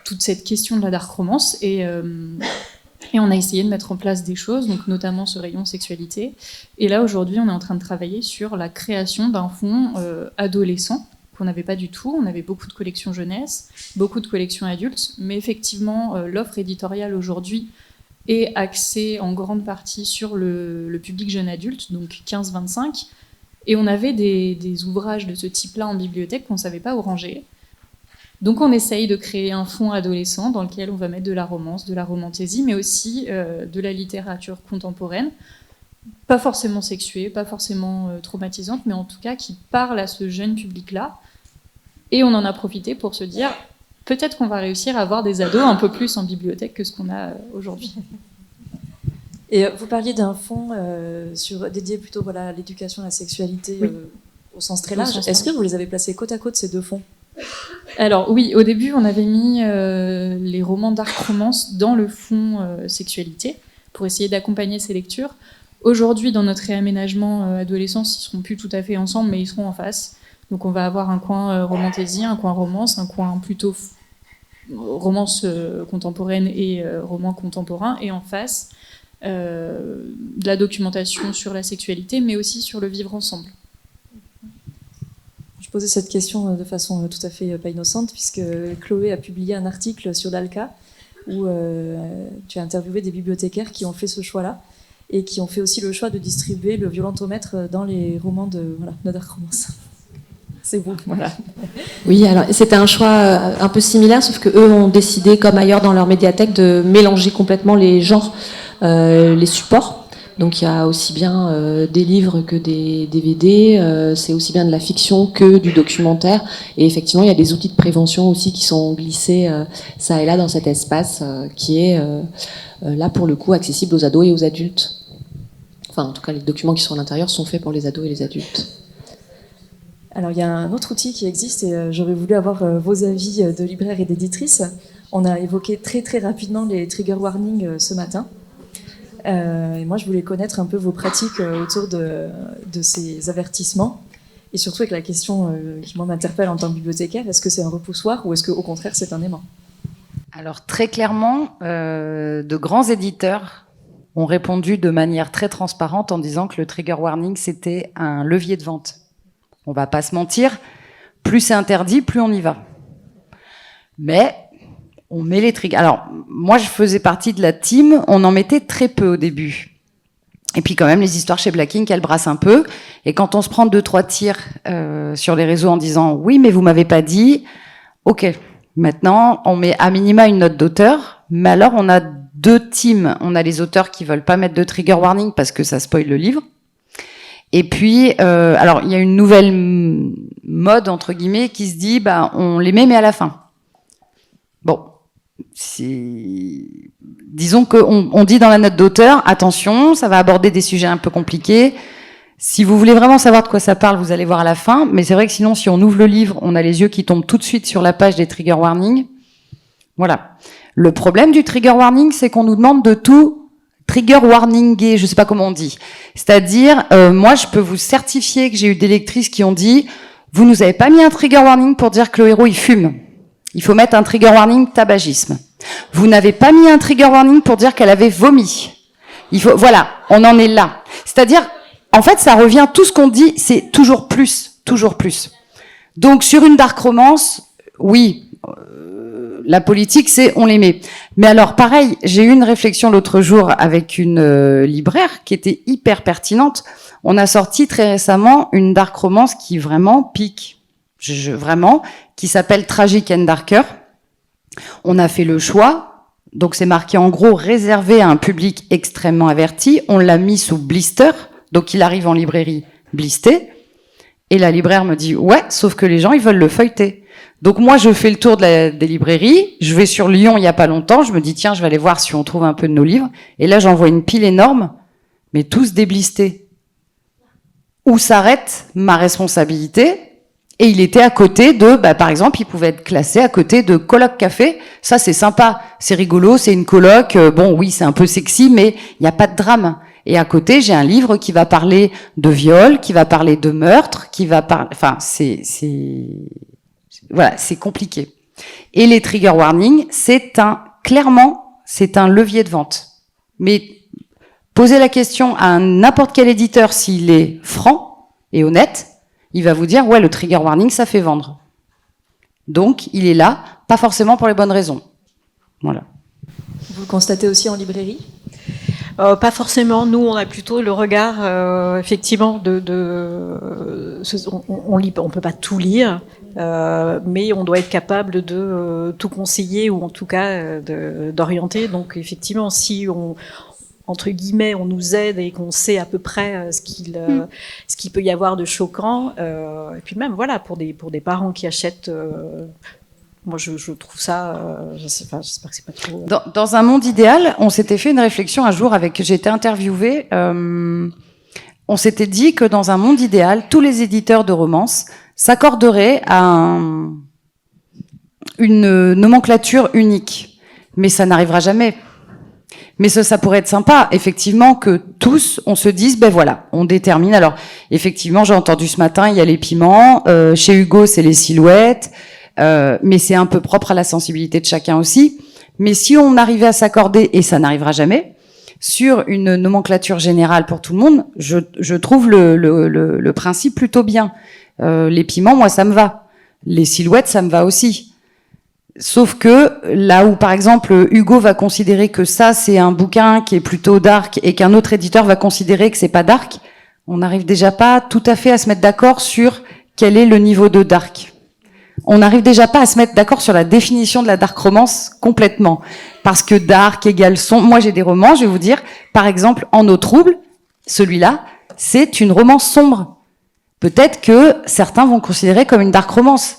toute cette question de la dark romance. Et Et on a essayé de mettre en place des choses, donc notamment ce rayon sexualité. Et là, aujourd'hui, on est en train de travailler sur la création d'un fonds adolescent, qu'on n'avait pas du tout. On avait beaucoup de collections jeunesse, beaucoup de collections adultes, mais effectivement, l'offre éditoriale aujourd'hui est axée en grande partie sur le public jeune adulte, donc 15-25. Et on avait des ouvrages de ce type-là en bibliothèque qu'on ne savait pas où ranger. Donc on essaye de créer un fonds adolescent dans lequel on va mettre de la romance, de la romantaisie, mais aussi de la littérature contemporaine, pas forcément sexuée, pas forcément traumatisante, mais en tout cas qui parle à ce jeune public-là. Et on en a profité pour se dire, peut-être qu'on va réussir à avoir des ados un peu plus en bibliothèque que ce qu'on a aujourd'hui. Et vous parliez d'un fonds dédié plutôt à l'éducation à la sexualité au sens très large. Est-ce que vous les avez placés côte à côte, ces deux fonds ? Alors oui, au début, on avait mis les romans dark romance dans le fonds sexualité pour essayer d'accompagner ces lectures. Aujourd'hui, dans notre réaménagement adolescence, ils ne seront plus tout à fait ensemble, mais ils seront en face. Donc on va avoir un coin romantaisie, un coin romance, un coin plutôt romance contemporaine et roman contemporain, et en face, de la documentation sur la sexualité, mais aussi sur le vivre ensemble. Je posais cette question de façon tout à fait pas innocente, puisque Chloé a publié un article sur l'ALCA où tu as interviewé des bibliothécaires qui ont fait ce choix-là et qui ont fait aussi le choix de distribuer le violentomètre dans les romans de dark romance. C'est vous, voilà. Oui, alors c'était un choix un peu similaire, sauf que eux ont décidé, comme ailleurs dans leur médiathèque, de mélanger complètement les genres, les supports. Donc il y a aussi bien des livres que des DVD, c'est aussi bien de la fiction que du documentaire. Et effectivement, il y a des outils de prévention aussi qui sont glissés ça et là dans cet espace qui est là pour le coup accessible aux ados et aux adultes. Enfin, en tout cas, les documents qui sont à l'intérieur sont faits pour les ados et les adultes. Alors il y a un autre outil qui existe et j'aurais voulu avoir vos avis de libraires et d'éditrices. On a évoqué très très rapidement les trigger warnings ce matin. Et moi je voulais connaître un peu vos pratiques autour de ces avertissements et surtout avec la question qui moi m'interpelle en tant que bibliothécaire, est-ce que c'est un repoussoir ou est-ce qu'au contraire c'est un aimant ? Alors très clairement, de grands éditeurs ont répondu de manière très transparente en disant que le trigger warning c'était un levier de vente. On va pas se mentir, plus c'est interdit, plus on y va. Mais on met les triggers. Alors, moi, je faisais partie de la team, on en mettait très peu au début. Et puis quand même, les histoires chez Black Ink, elles brassent un peu. Et quand on se prend 2-3 tirs sur les réseaux en disant « Oui, mais vous m'avez pas dit », ok, maintenant, on met à minima une note d'auteur, mais alors on a deux teams. On a les auteurs qui veulent pas mettre de trigger warning parce que ça spoil le livre. Et puis, alors il y a une nouvelle mode entre guillemets qui se dit, on les met mais à la fin. Bon, disons qu'on dit dans la note d'auteur, attention, ça va aborder des sujets un peu compliqués. Si vous voulez vraiment savoir de quoi ça parle, vous allez voir à la fin. Mais c'est vrai que sinon, si on ouvre le livre, on a les yeux qui tombent tout de suite sur la page des trigger warnings. Voilà. Le problème du trigger warning, c'est qu'on nous demande de tout trigger warninger, je sais pas comment on dit. C'est-à-dire, moi, je peux vous certifier que j'ai eu des lectrices qui ont dit, vous nous avez pas mis un trigger warning pour dire que le héros, il fume. Il faut mettre un trigger warning tabagisme. Vous n'avez pas mis un trigger warning pour dire qu'elle avait vomi. Voilà, on en est là. C'est-à-dire, en fait, ça revient, tout ce qu'on dit, c'est toujours plus, toujours plus. Donc, sur une dark romance, oui, la politique, c'est on les met. Mais alors, pareil, j'ai eu une réflexion l'autre jour avec une libraire qui était hyper pertinente. On a sorti très récemment une dark romance qui vraiment pique. Vraiment, qui s'appelle Tragic and Darker. On a fait le choix, donc c'est marqué en gros réservé à un public extrêmement averti. On l'a mis sous blister, donc il arrive en librairie blisté. Et la libraire me dit ouais, sauf que les gens ils veulent le feuilleter. Donc moi je fais le tour des librairies, je vais sur Lyon il y a pas longtemps, je me dis tiens je vais aller voir si on trouve un peu de nos livres. Et là j'en vois une pile énorme, mais tous déblistés. Où s'arrête ma responsabilité? Et il était à côté de, par exemple, il pouvait être classé à côté de Coloc Café. Ça, c'est sympa, c'est rigolo, c'est une coloc. Bon, oui, c'est un peu sexy, mais il n'y a pas de drame. Et à côté, j'ai un livre qui va parler de viol, qui va parler de meurtre, qui va parler... Enfin, voilà, c'est compliqué. Et les trigger warnings, clairement, c'est un levier de vente. Mais posez la question à n'importe quel éditeur, s'il est franc et honnête, il va vous dire, ouais, le trigger warning, ça fait vendre. Donc, il est là, pas forcément pour les bonnes raisons. Voilà. Vous le constatez aussi en librairie ? Pas forcément. Nous, on a plutôt le regard, effectivement, on peut pas tout lire, mais on doit être capable de tout conseiller ou en tout cas d'orienter. Donc, effectivement, si entre guillemets, on nous aide et qu'on sait à peu près ce qu'il peut y avoir de choquant, et puis même, voilà, pour des parents qui achètent. Moi, je trouve ça. J'espère que c'est pas trop. Dans un monde idéal, on s'était fait une réflexion un jour j'ai été interviewée. On s'était dit que dans un monde idéal, tous les éditeurs de romances s'accorderaient à une nomenclature unique. Mais ça n'arrivera jamais. Mais ça pourrait être sympa, effectivement, que tous, on se dise, ben voilà, on détermine. Alors, effectivement, j'ai entendu ce matin, il y a les piments. Chez Hugo, c'est les silhouettes. Mais c'est un peu propre à la sensibilité de chacun aussi. Mais si on arrivait à s'accorder, et ça n'arrivera jamais, sur une nomenclature générale pour tout le monde, je trouve le principe plutôt bien. Les piments, moi, ça me va. Les silhouettes, ça me va aussi. Sauf que là où, par exemple, Hugo va considérer que ça, c'est un bouquin qui est plutôt dark et qu'un autre éditeur va considérer que c'est pas dark, on n'arrive déjà pas tout à fait à se mettre d'accord sur quel est le niveau de dark. On n'arrive déjà pas à se mettre d'accord sur la définition de la dark romance complètement. Parce que dark égale sombre. Moi, j'ai des romans, je vais vous dire, par exemple, En eau trouble, celui-là, c'est une romance sombre. Peut-être que certains vont considérer comme une dark romance.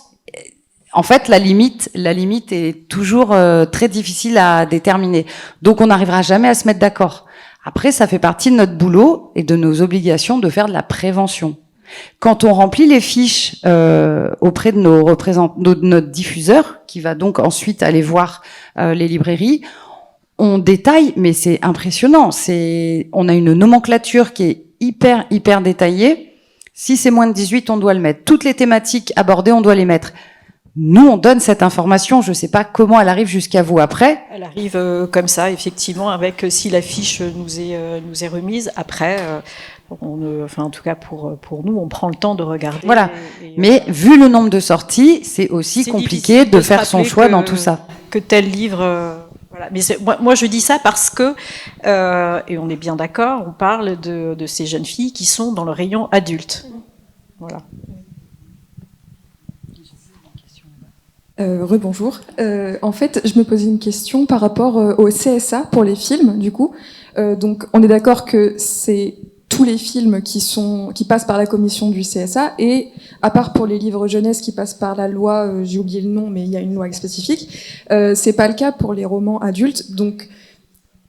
En fait, la limite est toujours très difficile à déterminer. Donc, on n'arrivera jamais à se mettre d'accord. Après, ça fait partie de notre boulot et de nos obligations de faire de la prévention. Quand on remplit les fiches auprès de notre diffuseur, qui va donc ensuite aller voir les librairies, on détaille, mais c'est impressionnant. On a une nomenclature qui est hyper détaillée. Si c'est moins de 18, on doit le mettre. Toutes les thématiques abordées, on doit les mettre. Nous, on donne cette information. Je ne sais pas comment elle arrive jusqu'à vous après. Elle arrive comme ça, effectivement, avec si la fiche nous est remise. Après, en tout cas pour nous, on prend le temps de regarder. Voilà. Mais vu le nombre de sorties, c'est aussi compliqué de faire son choix dans tout ça. Que tel livre. Voilà. Mais moi, je dis ça parce que, et on est bien d'accord, on parle de ces jeunes filles qui sont dans le rayon adulte. Voilà. Rebonjour. En fait, je me posais une question par rapport au CSA pour les films, du coup. Donc, on est d'accord que c'est tous les films qui passent par la commission du CSA, et à part pour les livres jeunesse qui passent par la loi, j'ai oublié le nom, mais il y a une loi spécifique, c'est pas le cas pour les romans adultes. Donc,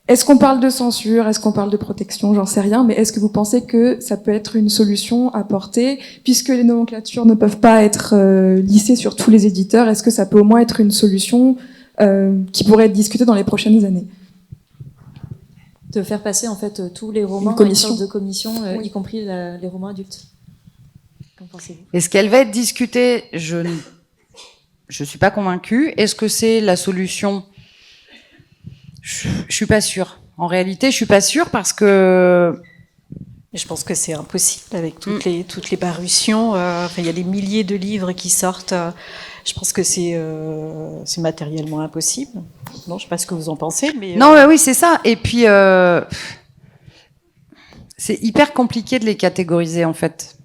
est-ce qu'on parle de censure? Est-ce qu'on parle de protection? J'en sais rien, mais est-ce que vous pensez que ça peut être une solution à porter, puisque les nomenclatures ne peuvent pas être lissées sur tous les éditeurs? Est-ce que ça peut au moins être une solution qui pourrait être discutée dans les prochaines années? De faire passer en fait tous les romans à une sorte de commission, oui, y compris les romans adultes. Qu'en pensez-vous? Est-ce qu'elle va être discutée? Je suis pas convaincue. Est-ce que c'est la solution? Je suis pas sûre. En réalité, je suis pas sûre parce que je pense que c'est impossible avec toutes les parutions. Il y a des milliers de livres qui sortent. Je pense que c'est matériellement impossible. Non, je sais pas ce que vous en pensez, mais non, oui, c'est ça. Et puis c'est hyper compliqué de les catégoriser en fait.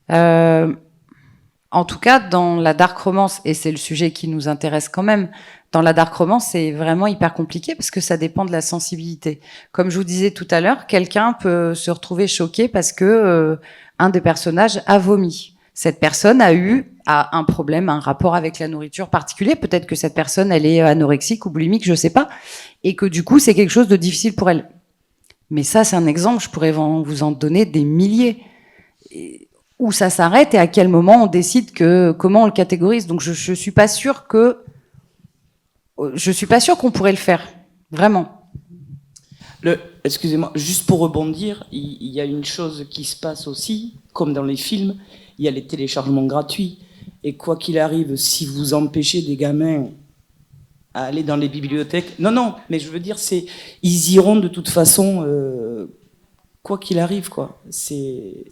En tout cas, dans la dark romance, et c'est le sujet qui nous intéresse quand même, dans la dark romance, c'est vraiment hyper compliqué parce que ça dépend de la sensibilité. Comme je vous disais tout à l'heure, quelqu'un peut se retrouver choqué parce que un des personnages a vomi. Cette personne a un problème, un rapport avec la nourriture particulier. Peut-être que cette personne, elle est anorexique ou boulimique, je sais pas, et que du coup, c'est quelque chose de difficile pour elle. Mais ça, c'est un exemple. Je pourrais vous en donner des milliers. Où ça s'arrête et à quel moment on décide comment on le catégorise. Donc je suis pas sûre qu'on pourrait le faire, vraiment. Excusez-moi, juste pour rebondir, il y a une chose qui se passe aussi, comme dans les films, il y a les téléchargements gratuits. Et quoi qu'il arrive, si vous empêchez des gamins à aller dans les bibliothèques. Non, mais je veux dire, ils iront de toute façon, quoi qu'il arrive, quoi. C'est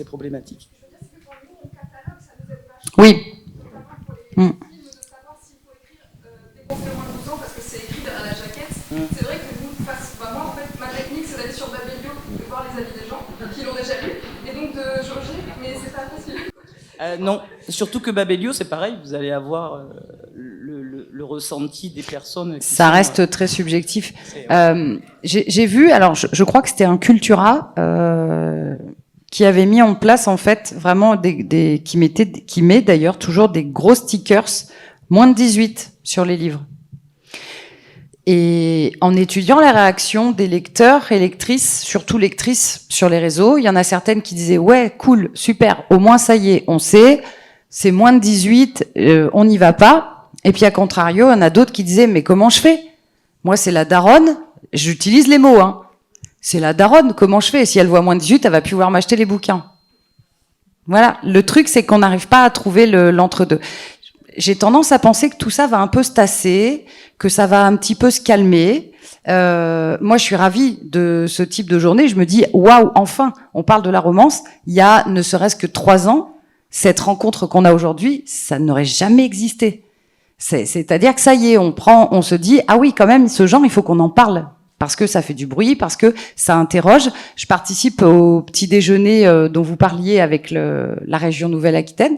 problématique. Oui. C'est vrai que nous, moi, en fait, ma technique, c'est d'aller sur Babelio, de voir les avis des gens qui l'ont déjà lu, et donc de jauger, mais c'est pas facile. Non, surtout que Babelio, c'est pareil, vous allez avoir le ressenti des personnes. Ça reste très subjectif. J'ai vu, alors je crois que c'était un Cultura qui avait mis en place en fait vraiment qui met d'ailleurs toujours des gros stickers moins de 18 sur les livres. Et en étudiant la réaction des lecteurs et lectrices, surtout lectrices sur les réseaux, il y en a certaines qui disaient « Ouais, cool, super, au moins ça y est, on sait, c'est moins de 18, on n'y va pas. » Et puis à contrario, il y en a d'autres qui disaient « Mais comment je fais ? Moi, c'est la daronne, j'utilise les mots, hein. C'est la daronne, comment je fais ? Si elle voit moins de 18, elle va plus pouvoir m'acheter les bouquins. » Voilà, le truc, c'est qu'on n'arrive pas à trouver l'entre-deux. J'ai tendance à penser que tout ça va un peu se tasser, que ça va un petit peu se calmer. Moi, je suis ravie de ce type de journée. Je me dis, waouh, enfin, on parle de la romance. Il y a ne serait-ce que 3 ans, cette rencontre qu'on a aujourd'hui, ça n'aurait jamais existé. C'est-à-dire que ça y est, on se dit, ah oui, quand même, ce genre, il faut qu'on en parle. Parce que ça fait du bruit, parce que ça interroge. Je participe au petit déjeuner dont vous parliez avec la région Nouvelle-Aquitaine.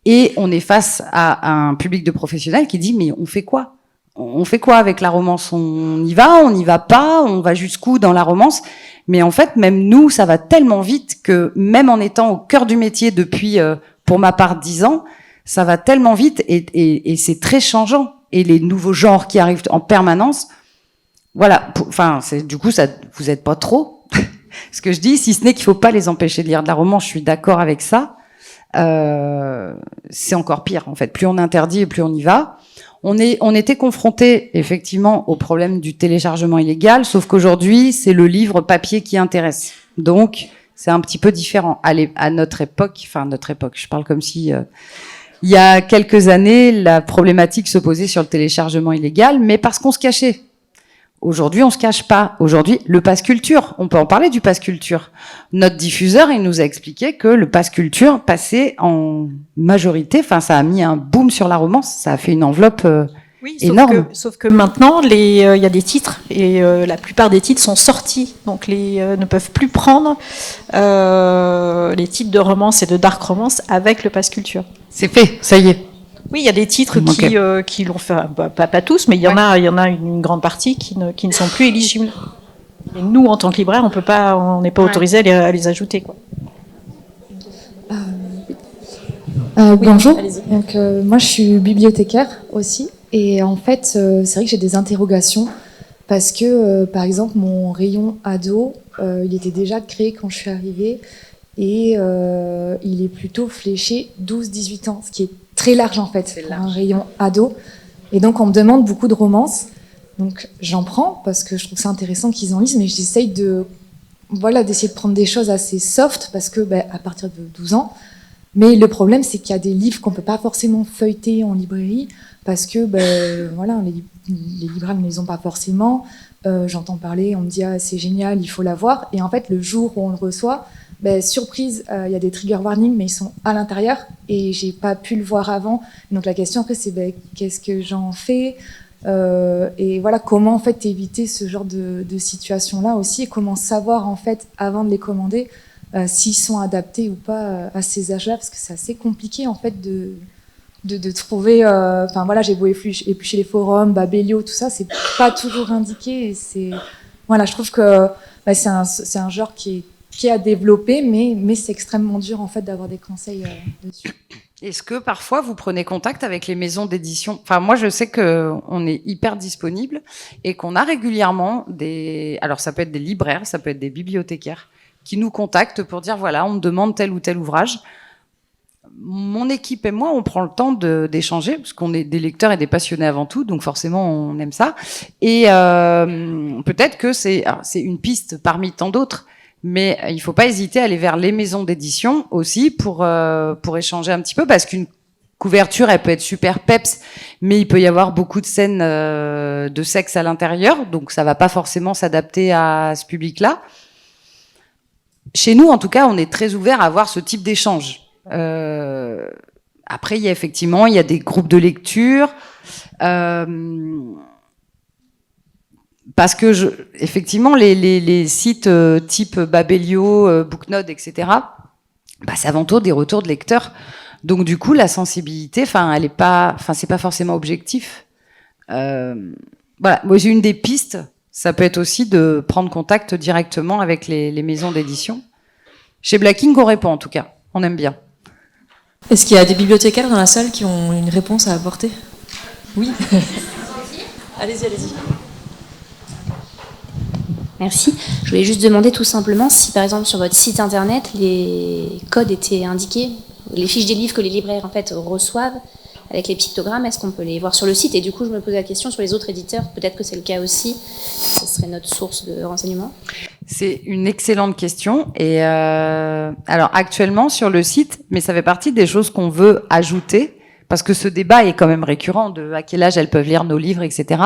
Et on est face à un public de professionnels qui dit, mais on fait quoi ? On fait quoi avec la romance ? On y va, on n'y va pas, on va jusqu'où dans la romance ? Mais en fait, même nous, ça va tellement vite que même en étant au cœur du métier depuis, pour ma part, 10 ans, ça va tellement vite et c'est très changeant. Et les nouveaux genres qui arrivent en permanence, voilà. Enfin, du coup, ça, vous êtes pas trop. Ce que je dis, si ce n'est qu'il faut pas les empêcher de lire de la romance, je suis d'accord avec ça. C'est encore pire en fait. Plus on interdit et plus on y va. On était confronté effectivement au problème du téléchargement illégal, sauf qu'aujourd'hui c'est le livre papier qui intéresse. Donc c'est un petit peu différent. À notre époque, je parle comme si il y a quelques années la problématique se posait sur le téléchargement illégal, mais parce qu'on se cachait. Aujourd'hui, on se cache pas. Aujourd'hui, le pass culture, on peut en parler du pass culture. Notre diffuseur, il nous a expliqué que le pass culture passait en majorité, enfin, ça a mis un boom sur la romance, ça a fait une enveloppe énorme. Sauf que maintenant, il y a des titres, et la plupart des titres sont sortis, donc ne peuvent plus prendre les titres de romance et de dark romance avec le pass culture. C'est fait, ça y est. Oui, il y a des titres qui l'ont fait, pas tous, mais il y en a une grande partie qui ne sont plus éligibles. Et nous, en tant que libraire, on n'est pas autorisé à les ajouter, quoi. Bonjour. Donc, moi, je suis bibliothécaire aussi, et en fait, c'est vrai que j'ai des interrogations parce que, par exemple, mon rayon ado, il était déjà créé quand je suis arrivée, et il est plutôt fléché 12-18 ans, ce qui est très large en fait, pour un rayon ado. Et donc on me demande beaucoup de romances. Donc j'en prends parce que je trouve ça intéressant qu'ils en lisent, mais j'essaye d'essayer de prendre des choses assez soft parce que à partir de 12 ans. Mais le problème c'est qu'il y a des livres qu'on peut pas forcément feuilleter en librairie parce que les libraires ne les ont pas forcément. J'entends parler, on me dit c'est génial, il faut l'avoir. Et en fait le jour où on le reçoit, surprise, il y a des trigger warnings, mais ils sont à l'intérieur et j'ai pas pu le voir avant. Donc la question après, c'est qu'est-ce que j'en fais et voilà, comment en fait éviter ce genre de situation-là aussi et comment savoir en fait avant de les commander s'ils sont adaptés ou pas à ces âges-là, parce que c'est assez compliqué en fait de trouver. Enfin voilà, j'ai beau éplucher les forums, Babelio, tout ça, c'est pas toujours indiqué. Et je trouve que c'est un genre qui est à développer, mais c'est extrêmement dur en fait d'avoir des conseils dessus. Est-ce que parfois vous prenez contact avec les maisons d'édition ? Enfin, moi je sais qu'on est hyper disponible et qu'on a régulièrement alors ça peut être des libraires, ça peut être des bibliothécaires qui nous contactent pour dire voilà, on me demande tel ou tel ouvrage. Mon équipe et moi, on prend le temps d'échanger parce qu'on est des lecteurs et des passionnés avant tout, donc forcément on aime ça. Et peut-être que c'est une piste parmi tant d'autres. Mais il faut pas hésiter à aller vers les maisons d'édition aussi pour échanger un petit peu, parce qu'une couverture, elle peut être super peps, mais il peut y avoir beaucoup de scènes de sexe à l'intérieur, donc ça va pas forcément s'adapter à ce public-là. Chez nous, en tout cas, on est très ouvert à avoir ce type d'échange. Après, il y a des groupes de lecture, parce que effectivement, les sites type Babelio, Booknode, etc., bah, c'est avant tout des retours de lecteurs. Donc du coup, la sensibilité, c'est pas forcément objectif. Voilà, moi j'ai une des pistes. Ça peut être aussi de prendre contact directement avec les maisons d'édition. Chez Blacking, on répond en tout cas. On aime bien. Est-ce qu'il y a des bibliothécaires dans la salle qui ont une réponse à apporter? Oui. Allez-y. Merci. Je voulais juste demander tout simplement si, par exemple, sur votre site internet, les codes étaient indiqués, les fiches des livres que les libraires en fait reçoivent avec les pictogrammes, est-ce qu'on peut les voir sur le site? Et du coup, je me pose la question sur les autres éditeurs, peut-être que c'est le cas aussi, ça serait notre source de renseignement. C'est une excellente question. Et alors actuellement sur le site, mais ça fait partie des choses qu'on veut ajouter, parce que ce débat est quand même récurrent de à quel âge elles peuvent lire nos livres, etc.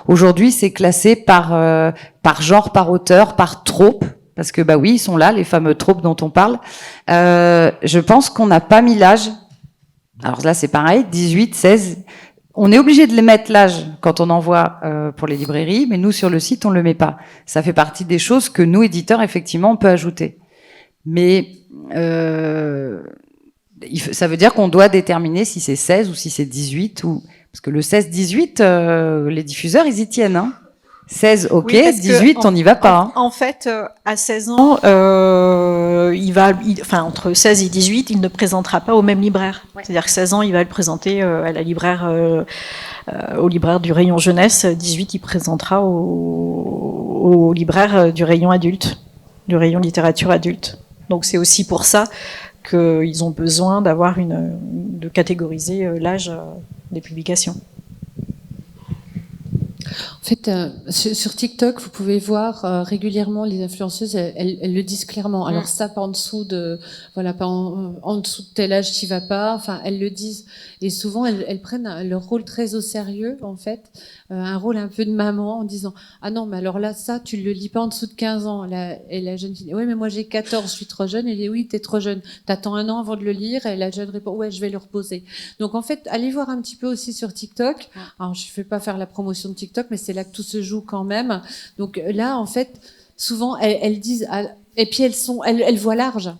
Aujourd'hui, c'est classé par genre, par auteur, par trope. Parce que bah oui, ils sont là, les fameux tropes dont on parle. Je pense qu'on n'a pas mis l'âge. Alors là, c'est pareil, 18, 16. On est obligé de les mettre l'âge quand on envoie pour les librairies, mais nous, sur le site, on le met pas. Ça fait partie des choses que nous, éditeurs, effectivement, on peut ajouter. Mais ça veut dire qu'on doit déterminer si c'est 16 ou si c'est 18. Parce que le 16-18, les diffuseurs, ils y tiennent. Hein. 16, ok, oui, 18, on n'y va pas. Hein. En fait, à 16 ans, entre 16 et 18, il ne présentera pas au même libraire. Ouais. C'est-à-dire que 16 ans, il va le présenter à la libraire, au libraire du rayon jeunesse. 18, il présentera au libraire du rayon adulte, du rayon littérature adulte. Donc c'est aussi pour ça qu'ils ont besoin de catégoriser l'âge des publications. En fait, sur TikTok, vous pouvez voir régulièrement les influenceuses, elles le disent clairement. Alors ça, pas en dessous de, voilà, pas en dessous de tel âge, t'y vas pas. Enfin, elles le disent. Et souvent, elles prennent leur rôle très au sérieux, en fait, un rôle un peu de maman, en disant ah non, mais alors là, ça, tu le lis pas en dessous de 15 ans. Et la jeune fille, oui, mais moi j'ai 14, je suis trop jeune. Elle dit oui, t'es trop jeune. T'attends un an avant de le lire. Et la jeune répond ouais, je vais le reposer. Donc en fait, allez voir un petit peu aussi sur TikTok. Alors je vais pas faire la promotion de TikTok, mais c'est là que tout se joue quand même. Donc là, en fait, souvent, elles disent, et puis elles voient large.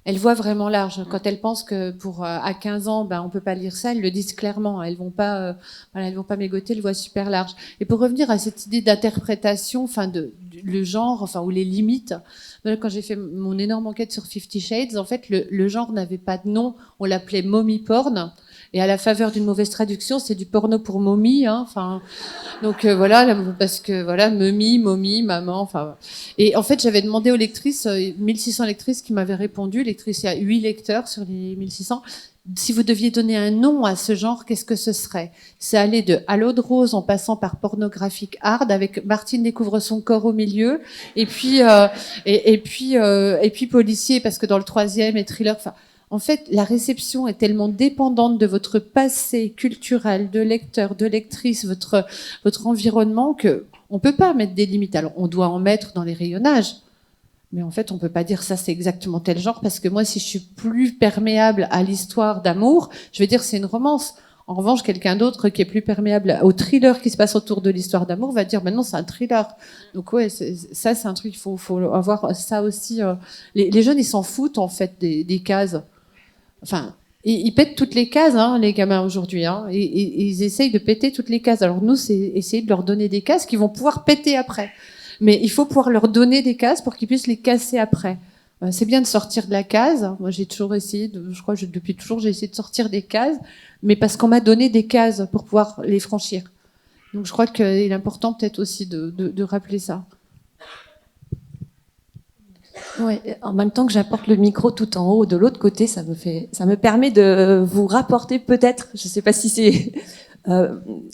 Elles voient vraiment large. Quand elles pensent que à 15 ans, on peut pas lire ça, elles le disent clairement. Elles vont pas mégoter, elles voient super large. Et pour revenir à cette idée d'interprétation, le genre, ou les limites. Quand j'ai fait mon énorme enquête sur 50 Shades, en fait, le genre n'avait pas de nom. On l'appelait mommy porn. Et à la faveur d'une mauvaise traduction, c'est du porno pour momie, hein. Donc voilà, parce que voilà, momie, maman, Et en fait, j'avais demandé aux lectrices, 1600 lectrices qui m'avaient répondu. Lectrices, il y a 8 lecteurs sur les 1600. Si vous deviez donner un nom à ce genre, qu'est-ce que ce serait? C'est aller de Halo de Rose en passant par pornographique hard avec Martine découvre son corps au milieu, et puis policier parce que dans le troisième et thriller. En fait, la réception est tellement dépendante de votre passé culturel, de lecteur, de lectrice, votre environnement, que on peut pas mettre des limites. Alors, on doit en mettre dans les rayonnages, mais en fait, on peut pas dire ça, c'est exactement tel genre, parce que moi, si je suis plus perméable à l'histoire d'amour, je vais dire c'est une romance. En revanche, quelqu'un d'autre qui est plus perméable au thriller qui se passe autour de l'histoire d'amour va dire non, c'est un thriller. Donc ouais, ça c'est un truc, il faut avoir ça aussi. Les jeunes, ils s'en foutent en fait des cases. Enfin, ils pètent toutes les cases, hein, les gamins aujourd'hui. Hein, et ils essayent de péter toutes les cases. Alors nous, c'est essayer de leur donner des cases qu'ils vont pouvoir péter après. Mais il faut pouvoir leur donner des cases pour qu'ils puissent les casser après. C'est bien de sortir de la case. Moi, j'ai toujours essayé, depuis toujours, j'ai essayé de sortir des cases, mais parce qu'on m'a donné des cases pour pouvoir les franchir. Donc je crois qu'il est important peut-être aussi de rappeler ça. Ouais, en même temps que j'apporte le micro tout en haut de l'autre côté, ça me permet de vous rapporter peut-être, je ne sais pas si c'est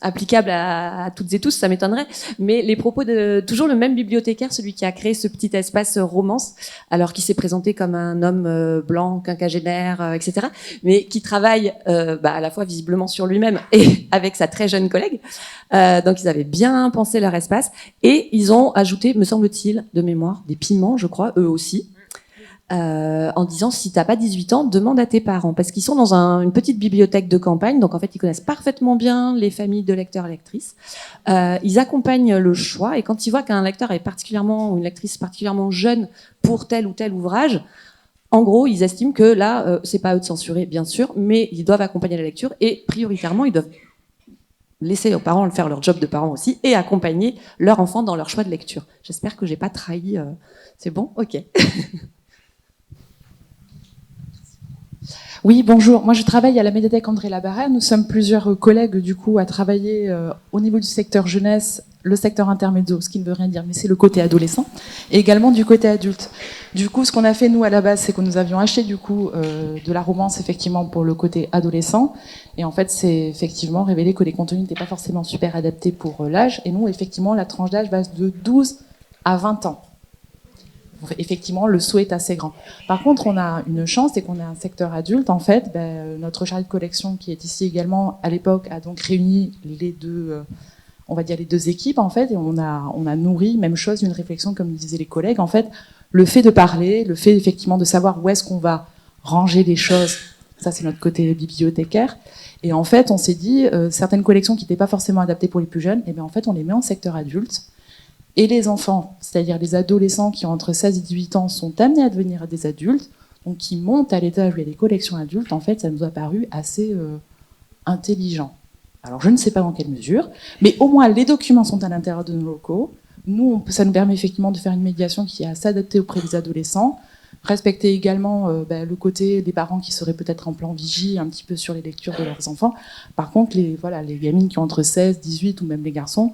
applicable à toutes et tous, ça m'étonnerait, mais les propos de toujours le même bibliothécaire, celui qui a créé ce petit espace romance, alors qu'il s'est présenté comme un homme blanc, quinquagénaire, etc., mais qui travaille à la fois visiblement sur lui-même et avec sa très jeune collègue. Donc ils avaient bien pensé leur espace et ils ont ajouté, me semble-t-il, de mémoire, des piments, je crois, eux aussi. En disant si t'as pas 18 ans, demande à tes parents, parce qu'ils sont dans une petite bibliothèque de campagne, donc en fait ils connaissent parfaitement bien les familles de lecteurs et lectrices. Ils accompagnent le choix et quand ils voient qu'un lecteur est particulièrement ou une lectrice particulièrement jeune pour tel ou tel ouvrage, en gros ils estiment que là c'est pas à eux de censurer bien sûr, mais ils doivent accompagner la lecture et prioritairement ils doivent laisser aux parents faire leur job de parents aussi et accompagner leur enfant dans leur choix de lecture. J'espère que j'ai pas trahi. C'est bon, ok. Oui, bonjour. Moi, je travaille à la médiathèque André Labarrère. Nous sommes plusieurs collègues, du coup, à travailler au niveau du secteur jeunesse, le secteur intermédio, ce qui ne veut rien dire, mais c'est le côté adolescent, et également du côté adulte. Du coup, ce qu'on a fait, nous, à la base, c'est que nous avions acheté, du coup, de la romance, effectivement, pour le côté adolescent. Et en fait, c'est effectivement révélé que les contenus n'étaient pas forcément super adaptés pour l'âge. Et nous, effectivement, la tranche d'âge va de 12 à 20 ans. Effectivement, le souhait est assez grand. Par contre, on a une chance, c'est qu'on a un secteur adulte. En fait, notre chargé de collection, qui est ici également à l'époque, a donc réuni les deux, on va dire les deux équipes en fait, et on a nourri, même chose, une réflexion, comme disaient les collègues. En fait, le fait de parler, le fait effectivement de savoir où est-ce qu'on va ranger les choses, ça c'est notre côté bibliothécaire. Et en fait, on s'est dit certaines collections qui n'étaient pas forcément adaptées pour les plus jeunes, et bien en fait, on les met en secteur adulte. Et les enfants, c'est-à-dire les adolescents qui ont entre 16 et 18 ans, sont amenés à devenir des adultes, donc qui montent à l'étage où il y a des collections adultes. En fait, ça nous a paru assez intelligent. Alors, je ne sais pas dans quelle mesure, mais au moins les documents sont à l'intérieur de nos locaux. Nous, ça nous permet effectivement de faire une médiation qui est à s'adapter auprès des adolescents, respecter également le côté des parents qui seraient peut-être en plan vigie un petit peu sur les lectures de leurs enfants. Par contre, les gamines qui ont entre 16, 18 ou même les garçons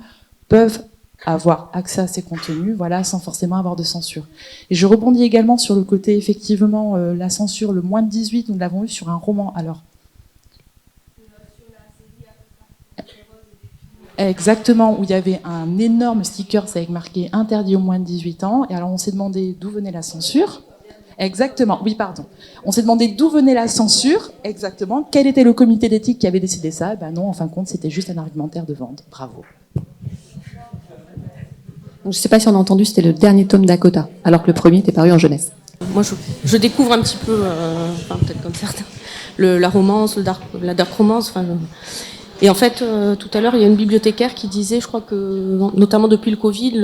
peuvent avoir accès à ces contenus, sans forcément avoir de censure. Et je rebondis également sur le côté, effectivement, la censure, le moins de 18, nous l'avons eu sur un roman. Alors, exactement, où il y avait un énorme sticker avec marqué « Interdit aux moins de 18 ans ». Et alors, on s'est demandé d'où venait la censure. Exactement, oui, pardon. On s'est demandé d'où venait la censure, exactement. Quel était le comité d'éthique qui avait décidé ça? Non, en fin de compte, c'était juste un argumentaire de vente. Bravo. Je ne sais pas si on a entendu, c'était le dernier tome d'Akota, alors que le premier était paru en jeunesse. Moi, je découvre un petit peu, peut-être comme certains, la romance, la dark romance. Et en fait, tout à l'heure, il y a une bibliothécaire qui disait, je crois que, notamment depuis le Covid,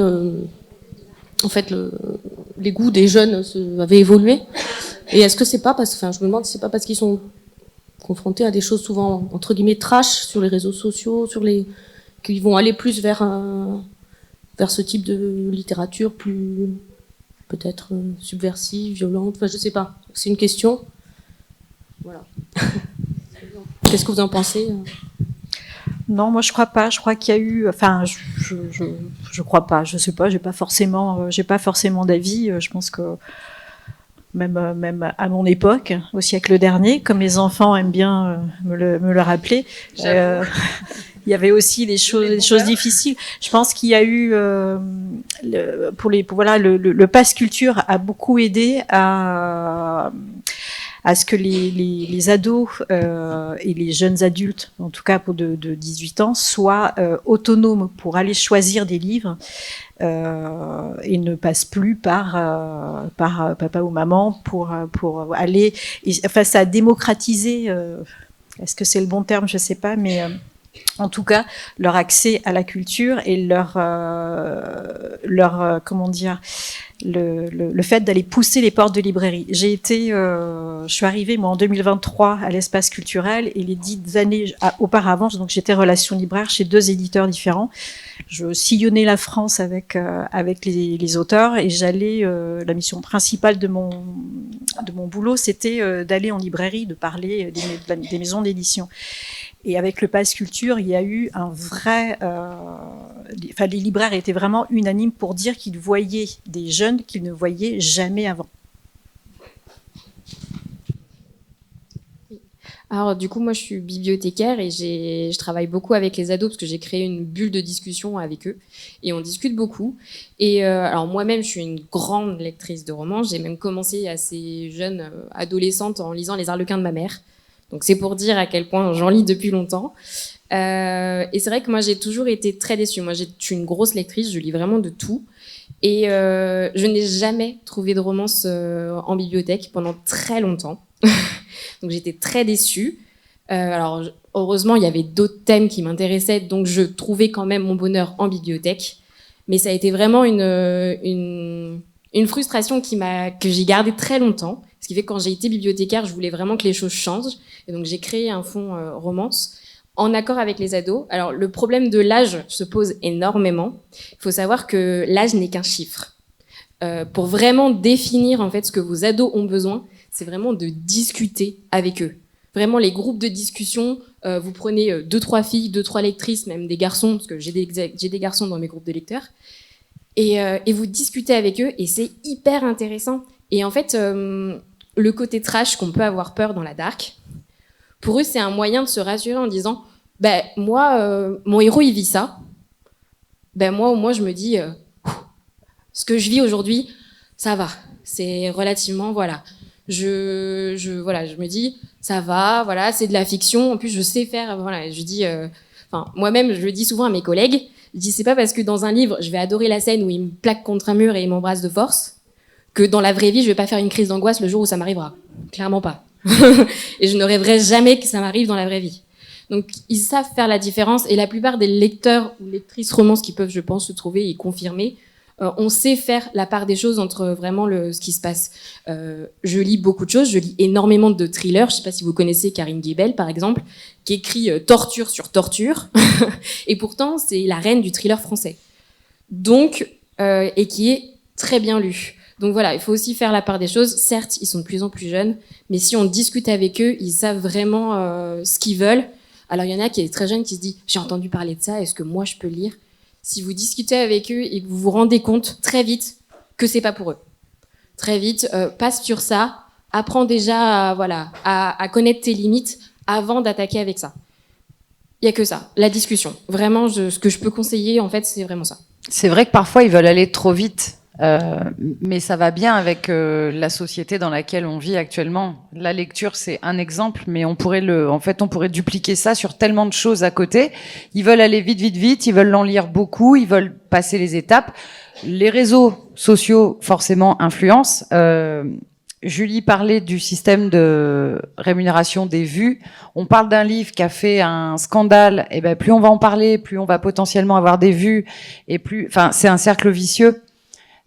les goûts des jeunes avaient évolué. Et est-ce que c'est pas parce, je me demande si c'est pas parce qu'ils sont confrontés à des choses souvent entre guillemets trash sur les réseaux sociaux, qu'ils vont aller plus vers ce type de littérature plus peut-être subversive, violente, je sais pas. C'est une question. Voilà. Qu'est-ce que vous en pensez? Non, moi je crois pas. Je crois qu'il y a eu. Je crois pas. Je sais pas. J'ai pas forcément d'avis. Je pense que même à mon époque, au siècle dernier, comme les enfants aiment bien me le rappeler. Il y avait aussi des choses difficiles. Je pense qu'il y a eu le pass culture a beaucoup aidé à ce que les ados et les jeunes adultes, en tout cas de 18 ans, soient autonomes pour aller choisir des livres et ne passent plus par papa ou maman pour aller. Ça a démocratisé. Est-ce que c'est le bon terme? Je sais pas, mais en tout cas, leur accès à la culture et leur comment dire, le fait d'aller pousser les portes de librairie. Je suis arrivée moi en 2023 à l'espace culturel et les 10 années auparavant, donc j'étais relation libraire chez 2 éditeurs différents. Je sillonnais la France avec les auteurs et j'allais. La mission principale de mon boulot, c'était d'aller en librairie, de parler des maisons d'édition. Et avec le pass culture, il y a eu un vrai. Les libraires étaient vraiment unanimes pour dire qu'ils voyaient des jeunes qu'ils ne voyaient jamais avant. Alors du coup, moi je suis bibliothécaire et je travaille beaucoup avec les ados parce que j'ai créé une bulle de discussion avec eux et on discute beaucoup. Et alors moi-même, je suis une grande lectrice de romans. J'ai même commencé assez jeune, adolescente, en lisant Les Arlequins de ma mère. Donc c'est pour dire à quel point j'en lis depuis longtemps. Et c'est vrai que moi j'ai toujours été très déçue. Moi je suis une grosse lectrice, je lis vraiment de tout. Et je n'ai jamais trouvé de romance en bibliothèque pendant très longtemps. Donc j'étais très déçue. Alors heureusement, il y avait d'autres thèmes qui m'intéressaient, donc je trouvais quand même mon bonheur en bibliothèque. Mais ça a été vraiment une frustration que j'ai gardée très longtemps. Ce qui fait que quand j'ai été bibliothécaire, je voulais vraiment que les choses changent. Et donc j'ai créé un fonds romance en accord avec les ados. Alors le problème de l'âge se pose énormément. Il faut savoir que l'âge n'est qu'un chiffre. Pour vraiment définir en fait ce que vos ados ont besoin, c'est vraiment de discuter avec eux. Vraiment, les groupes de discussion, vous prenez 2-3 filles, 2-3 lectrices, même des garçons, parce que j'ai des garçons dans mes groupes de lecteurs, et vous discutez avec eux, et c'est hyper intéressant. Et en fait, le côté trash qu'on peut avoir peur dans la dark, pour eux, c'est un moyen de se rassurer en disant « Ben, moi, mon héros, il vit ça. Ben, moi, au moins, je me dis ce que je vis aujourd'hui, ça va. C'est relativement, voilà. Je me dis, ça va, voilà, c'est de la fiction. En plus, je sais faire, voilà. Je dis, moi-même, je le dis souvent à mes collègues. Je dis, c'est pas parce que dans un livre, je vais adorer la scène où il me plaque contre un mur et il m'embrasse de force, que dans la vraie vie, je vais pas faire une crise d'angoisse le jour où ça m'arrivera. Clairement pas. Et je ne rêverai jamais que ça m'arrive dans la vraie vie. Donc, ils savent faire la différence. Et la plupart des lecteurs ou lectrices romances qui peuvent, je pense, se trouver et confirmer, on sait faire la part des choses entre vraiment ce qui se passe. Je lis beaucoup de choses, je lis énormément de thrillers. Je ne sais pas si vous connaissez Karine Guébel, par exemple, qui écrit torture sur torture, et pourtant c'est la reine du thriller français. Donc, et qui est très bien lu. Donc voilà, il faut aussi faire la part des choses. Certes, ils sont de plus en plus jeunes, mais si on discute avec eux, ils savent vraiment ce qu'ils veulent. Alors il y en a qui est très jeune qui se dit « j'ai entendu parler de ça, est-ce que moi je peux le lire ?» Si vous discutez avec eux et que vous vous rendez compte très vite que c'est pas pour eux. Très vite, passe sur ça, apprends déjà à connaître tes limites avant d'attaquer avec ça. Il y a que ça, la discussion. Vraiment, ce que je peux conseiller, en fait, c'est vraiment ça. C'est vrai que parfois, ils veulent aller trop vite. Mais ça va bien avec la société dans laquelle on vit actuellement. La lecture, c'est un exemple, mais on pourrait dupliquer ça sur tellement de choses à côté. Ils veulent aller vite, vite, vite. Ils veulent en lire beaucoup. Ils veulent passer les étapes. Les réseaux sociaux, forcément, influencent. Julie parlait du système de rémunération des vues. On parle d'un livre qui a fait un scandale. Et ben, plus on va en parler, plus on va potentiellement avoir des vues, et c'est un cercle vicieux.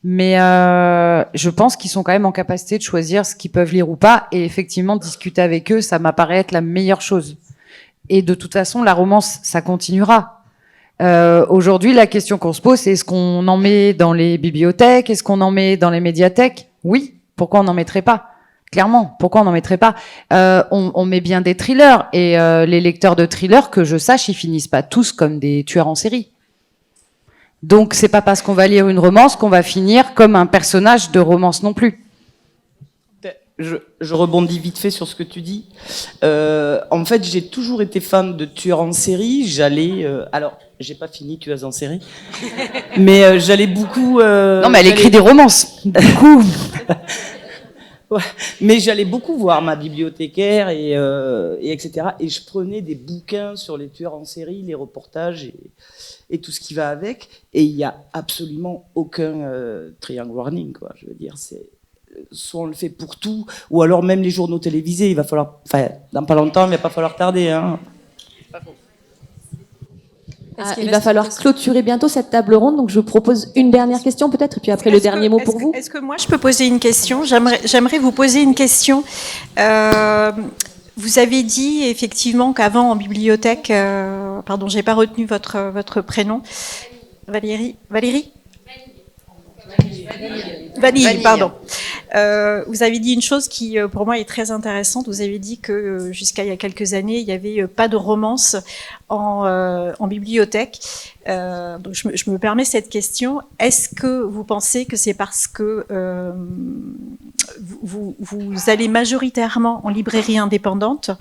Mais je pense qu'ils sont quand même en capacité de choisir ce qu'ils peuvent lire ou pas. Et effectivement, discuter avec eux, ça m'apparaît être la meilleure chose. Et de toute façon, la romance, ça continuera. Aujourd'hui, la question qu'on se pose, c'est est-ce qu'on en met dans les bibliothèques? Est-ce qu'on en met dans les médiathèques? Oui. Pourquoi on n'en mettrait pas? Clairement, pourquoi on n'en mettrait pas? On met bien des thrillers. Et les lecteurs de thrillers, que je sache, ils finissent pas tous comme des tueurs en série. Donc, c'est pas parce qu'on va lire une romance qu'on va finir comme un personnage de romance non plus. Je rebondis vite fait sur ce que tu dis. En fait, j'ai toujours été fan de tueurs en série. Alors, j'ai pas fini tueuse en série, mais j'allais beaucoup. Non, mais elle écrit des romances. Du coup. Ouais. Mais j'allais beaucoup voir ma bibliothécaire et etc. Et je prenais des bouquins sur les tueurs en série, les reportages et tout ce qui va avec. Et il y a absolument aucun triangle warning, quoi. Je veux dire, soit on le fait pour tout, ou alors même les journaux télévisés. Il va falloir, dans pas longtemps, il va pas falloir tarder, hein. Il va falloir clôturer bientôt cette table ronde, donc je propose une dernière question peut-être, et puis après le dernier mot pour vous. Est-ce que moi je peux poser une question? J'aimerais vous poser une question. Vous avez dit effectivement qu'avant en bibliothèque, pardon, j'ai pas retenu votre prénom. Valérie, pardon. Vous avez dit une chose qui, pour moi, est très intéressante. Vous avez dit que jusqu'à il y a quelques années, il n'y avait pas de romance en bibliothèque. Donc, je me permets cette question. Est-ce que vous pensez que c'est parce que vous allez majoritairement en librairie indépendante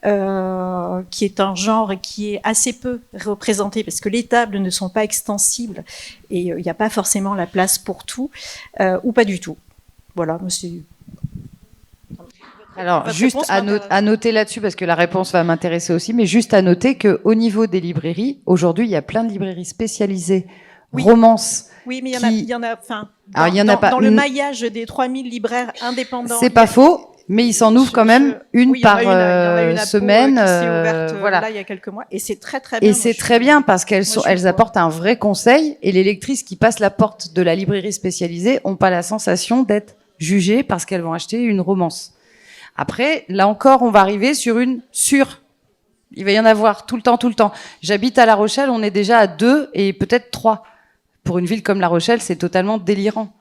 qui est un genre qui est assez peu représenté parce que les tables ne sont pas extensibles et il n'y a pas forcément la place pour tout, ou pas du tout. Voilà, monsieur. Alors, juste à noter là-dessus, parce que la réponse va m'intéresser aussi, mais juste à noter qu'au niveau des librairies, aujourd'hui, il y a plein de librairies spécialisées, romance. Oui, mais il y en a, enfin, dans le maillage des 3000 libraires indépendants. C'est pas faux. Mais il s'en ouvre quand même une par semaine. Qui s'est ouverte, voilà. là, il y a quelques mois. Et c'est très, très bien. Et c'est très bien parce qu'elles apportent un vrai conseil. Et les lectrices qui passent la porte de la librairie spécialisée ont pas la sensation d'être jugées parce qu'elles vont acheter une romance. Après, là encore, on va arriver sur une il va y en avoir tout le temps. J'habite à La Rochelle, on est déjà à 2 et peut-être 3. Pour une ville comme La Rochelle, c'est totalement délirant.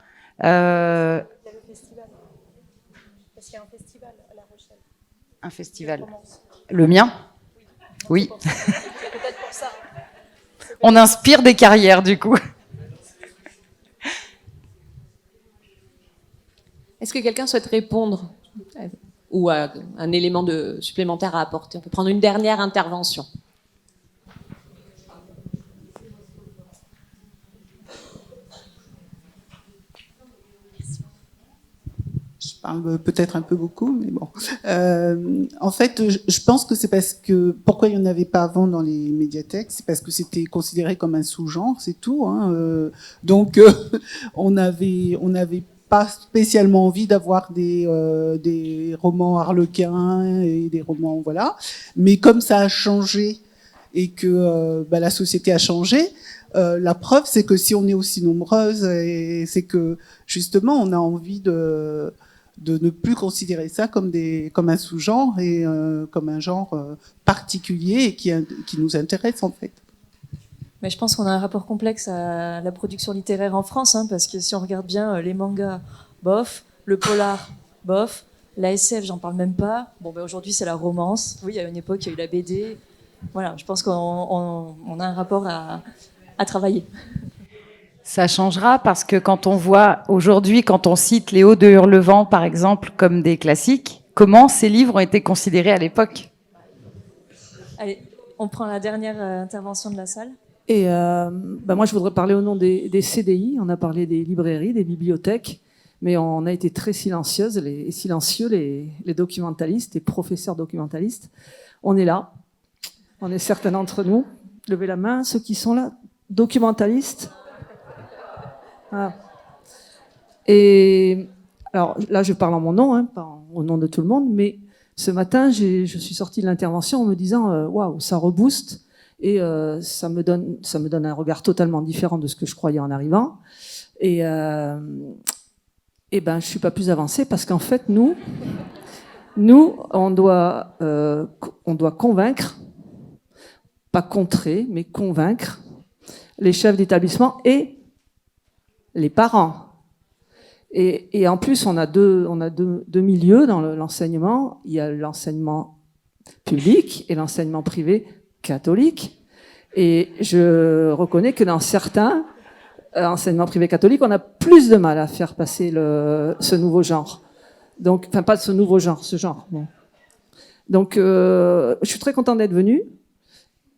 Un festival. Le mien ? Oui. On inspire des carrières, du coup. Est-ce que quelqu'un souhaite répondre ou a un élément supplémentaire à apporter ? On peut prendre une dernière intervention. Je parle peut-être un peu beaucoup, mais bon. En fait, je pense que c'est parce que pourquoi il n'y en avait pas avant dans les médiathèques, c'est parce que c'était considéré comme un sous-genre, c'est tout. Donc, on n'avait pas spécialement envie d'avoir des romans harlequins et des romans, voilà. Mais comme ça a changé et que la société a changé. La preuve, c'est que si on est aussi nombreuses, et c'est que justement, on a envie de ne plus considérer ça comme un sous-genre et comme un genre particulier et qui nous intéresse en fait. Mais je pense qu'on a un rapport complexe à la production littéraire en France, parce que si on regarde bien les mangas, bof, le polar, bof, la SF, j'en parle même pas. Bon, aujourd'hui, c'est la romance. Oui, à une époque, il y a eu la BD. Voilà, je pense qu'on a un rapport à travailler. Ça changera parce que quand on voit aujourd'hui, quand on cite Léo de Hurlevent, par exemple, comme des classiques, comment ces livres ont été considérés à l'époque ? Allez, on prend la dernière intervention de la salle. Et moi, je voudrais parler au nom des CDI. On a parlé des librairies, des bibliothèques, mais on a été très silencieux, les documentalistes, les professeurs documentalistes. On est là. On est certains d'entre nous. Levez la main, ceux qui sont là. Documentalistes. Ah. Et alors là, je parle en mon nom, pas au nom de tout le monde, mais ce matin, je suis sortie de l'intervention en me disant waouh, ça rebooste et ça me donne un regard totalement différent de ce que je croyais en arrivant. Et je suis pas plus avancée parce qu'en fait, nous, on doit convaincre, pas contrer, mais convaincre les chefs d'établissement et les parents. Et en plus, on a deux milieux dans l'enseignement. Il y a l'enseignement public et l'enseignement privé catholique. Et je reconnais que dans certains enseignements privés catholiques, on a plus de mal à faire passer ce nouveau genre. Donc, enfin, pas ce nouveau genre, ce genre. Bon. Donc, je suis très contente d'être venue.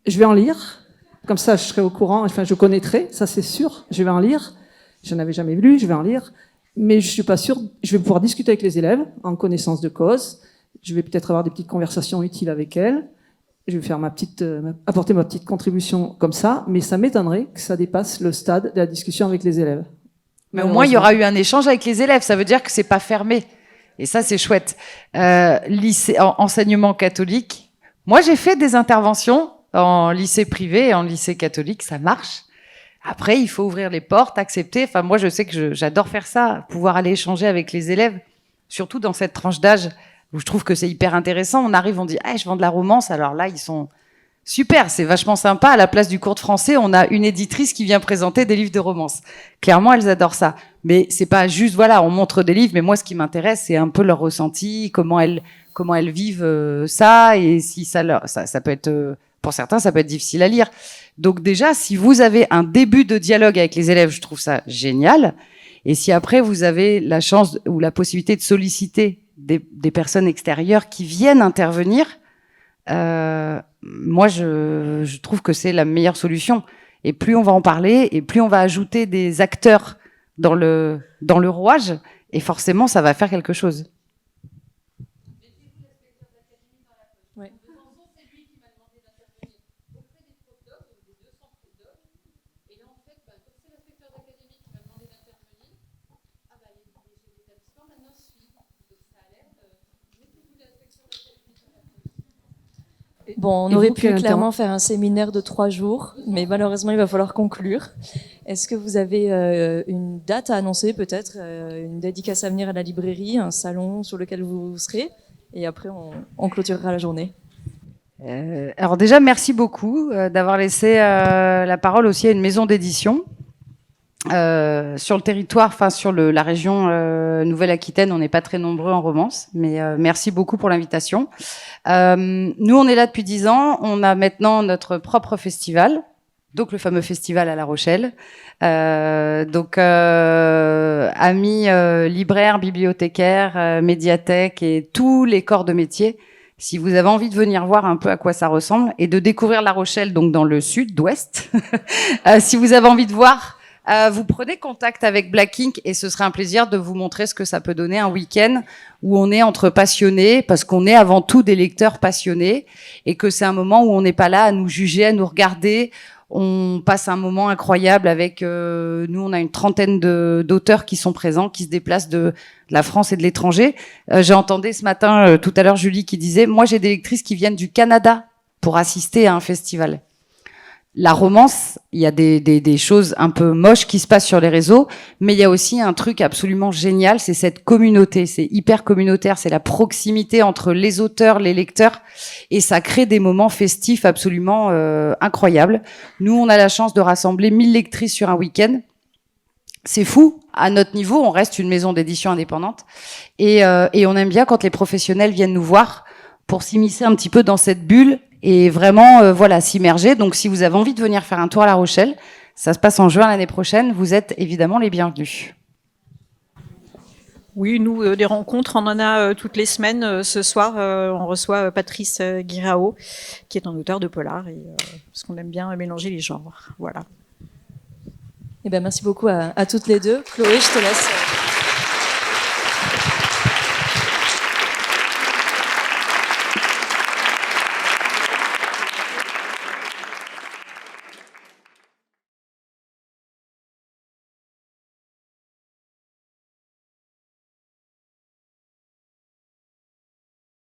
Je vais en lire. Comme ça, je serai au courant. Enfin, je connaîtrai, ça c'est sûr. Je vais en lire. Je n'avais jamais lu, je vais en lire. Mais je suis pas sûre. Je vais pouvoir discuter avec les élèves en connaissance de cause. Je vais peut-être avoir des petites conversations utiles avec elles. Je vais faire apporter ma petite contribution comme ça. Mais ça m'étonnerait que ça dépasse le stade de la discussion avec les élèves. Mais au moins, il y aura eu un échange avec les élèves. Ça veut dire que c'est pas fermé. Et ça, c'est chouette. Enseignement catholique. Moi, j'ai fait des interventions en lycée privé et en lycée catholique, ça marche. Après, il faut ouvrir les portes, accepter. Enfin, moi, je sais que j'adore faire ça, pouvoir aller échanger avec les élèves, surtout dans cette tranche d'âge où je trouve que c'est hyper intéressant. On arrive, on dit, je vends de la romance. Alors là, ils sont super, c'est vachement sympa. À la place du cours de français, on a une éditrice qui vient présenter des livres de romance. Clairement, elles adorent ça. Mais c'est pas juste, on montre des livres. Mais moi, ce qui m'intéresse, c'est un peu leur ressenti, comment elles vivent ça, et si ça peut être pour certains, ça peut être difficile à lire. Donc déjà, si vous avez un début de dialogue avec les élèves, je trouve ça génial. Et si après, vous avez la chance ou la possibilité de solliciter des personnes extérieures qui viennent intervenir, moi, je trouve que c'est la meilleure solution. Et plus on va en parler, et plus on va ajouter des acteurs dans le rouage, et forcément, ça va faire quelque chose. Bon, on aurait pu clairement faire un séminaire de 3 jours, mais malheureusement, il va falloir conclure. Est-ce que vous avez une date à annoncer, peut-être, une dédicace à venir à la librairie, un salon sur lequel vous serez, et après, on clôturera la journée. Alors déjà, merci beaucoup d'avoir laissé la parole aussi à une maison d'édition. Sur le territoire, enfin sur la région Nouvelle-Aquitaine, on n'est pas très nombreux en romance, mais merci beaucoup pour l'invitation. Nous, on est là depuis 10 ans. On a maintenant notre propre festival, donc le fameux festival à La Rochelle. Donc amis libraires, bibliothécaires, médiathèques et tous les corps de métier, si vous avez envie de venir voir un peu à quoi ça ressemble et de découvrir La Rochelle, donc dans le sud-ouest, si vous avez envie de voir, vous prenez contact avec Black Ink et ce serait un plaisir de vous montrer ce que ça peut donner un week-end où on est entre passionnés, parce qu'on est avant tout des lecteurs passionnés et que c'est un moment où on n'est pas là à nous juger, à nous regarder. On passe un moment incroyable avec nous, on a une trentaine d'auteurs qui sont présents, qui se déplacent de la France et de l'étranger. J'ai entendu ce matin, tout à l'heure, Julie qui disait « Moi, j'ai des lectrices qui viennent du Canada pour assister à un festival ». La romance, il y a des choses un peu moches qui se passent sur les réseaux, mais il y a aussi un truc absolument génial, c'est cette communauté, c'est hyper communautaire, c'est la proximité entre les auteurs, les lecteurs, et ça crée des moments festifs absolument incroyables. Nous, on a la chance de rassembler 1000 lectrices sur un week-end. C'est fou, à notre niveau, on reste une maison d'édition indépendante, et on aime bien quand les professionnels viennent nous voir pour s'immiscer un petit peu dans cette bulle, et vraiment, voilà, s'immerger. Donc, si vous avez envie de venir faire un tour à La Rochelle, ça se passe en juin l'année prochaine, vous êtes évidemment les bienvenus. Oui, nous, des rencontres, on en a toutes les semaines. Ce soir, on reçoit Patrice Guirao, qui est un auteur de polar, et, parce qu'on aime bien mélanger les genres. Voilà. Eh ben, merci beaucoup à toutes les deux. Chloé, je te laisse.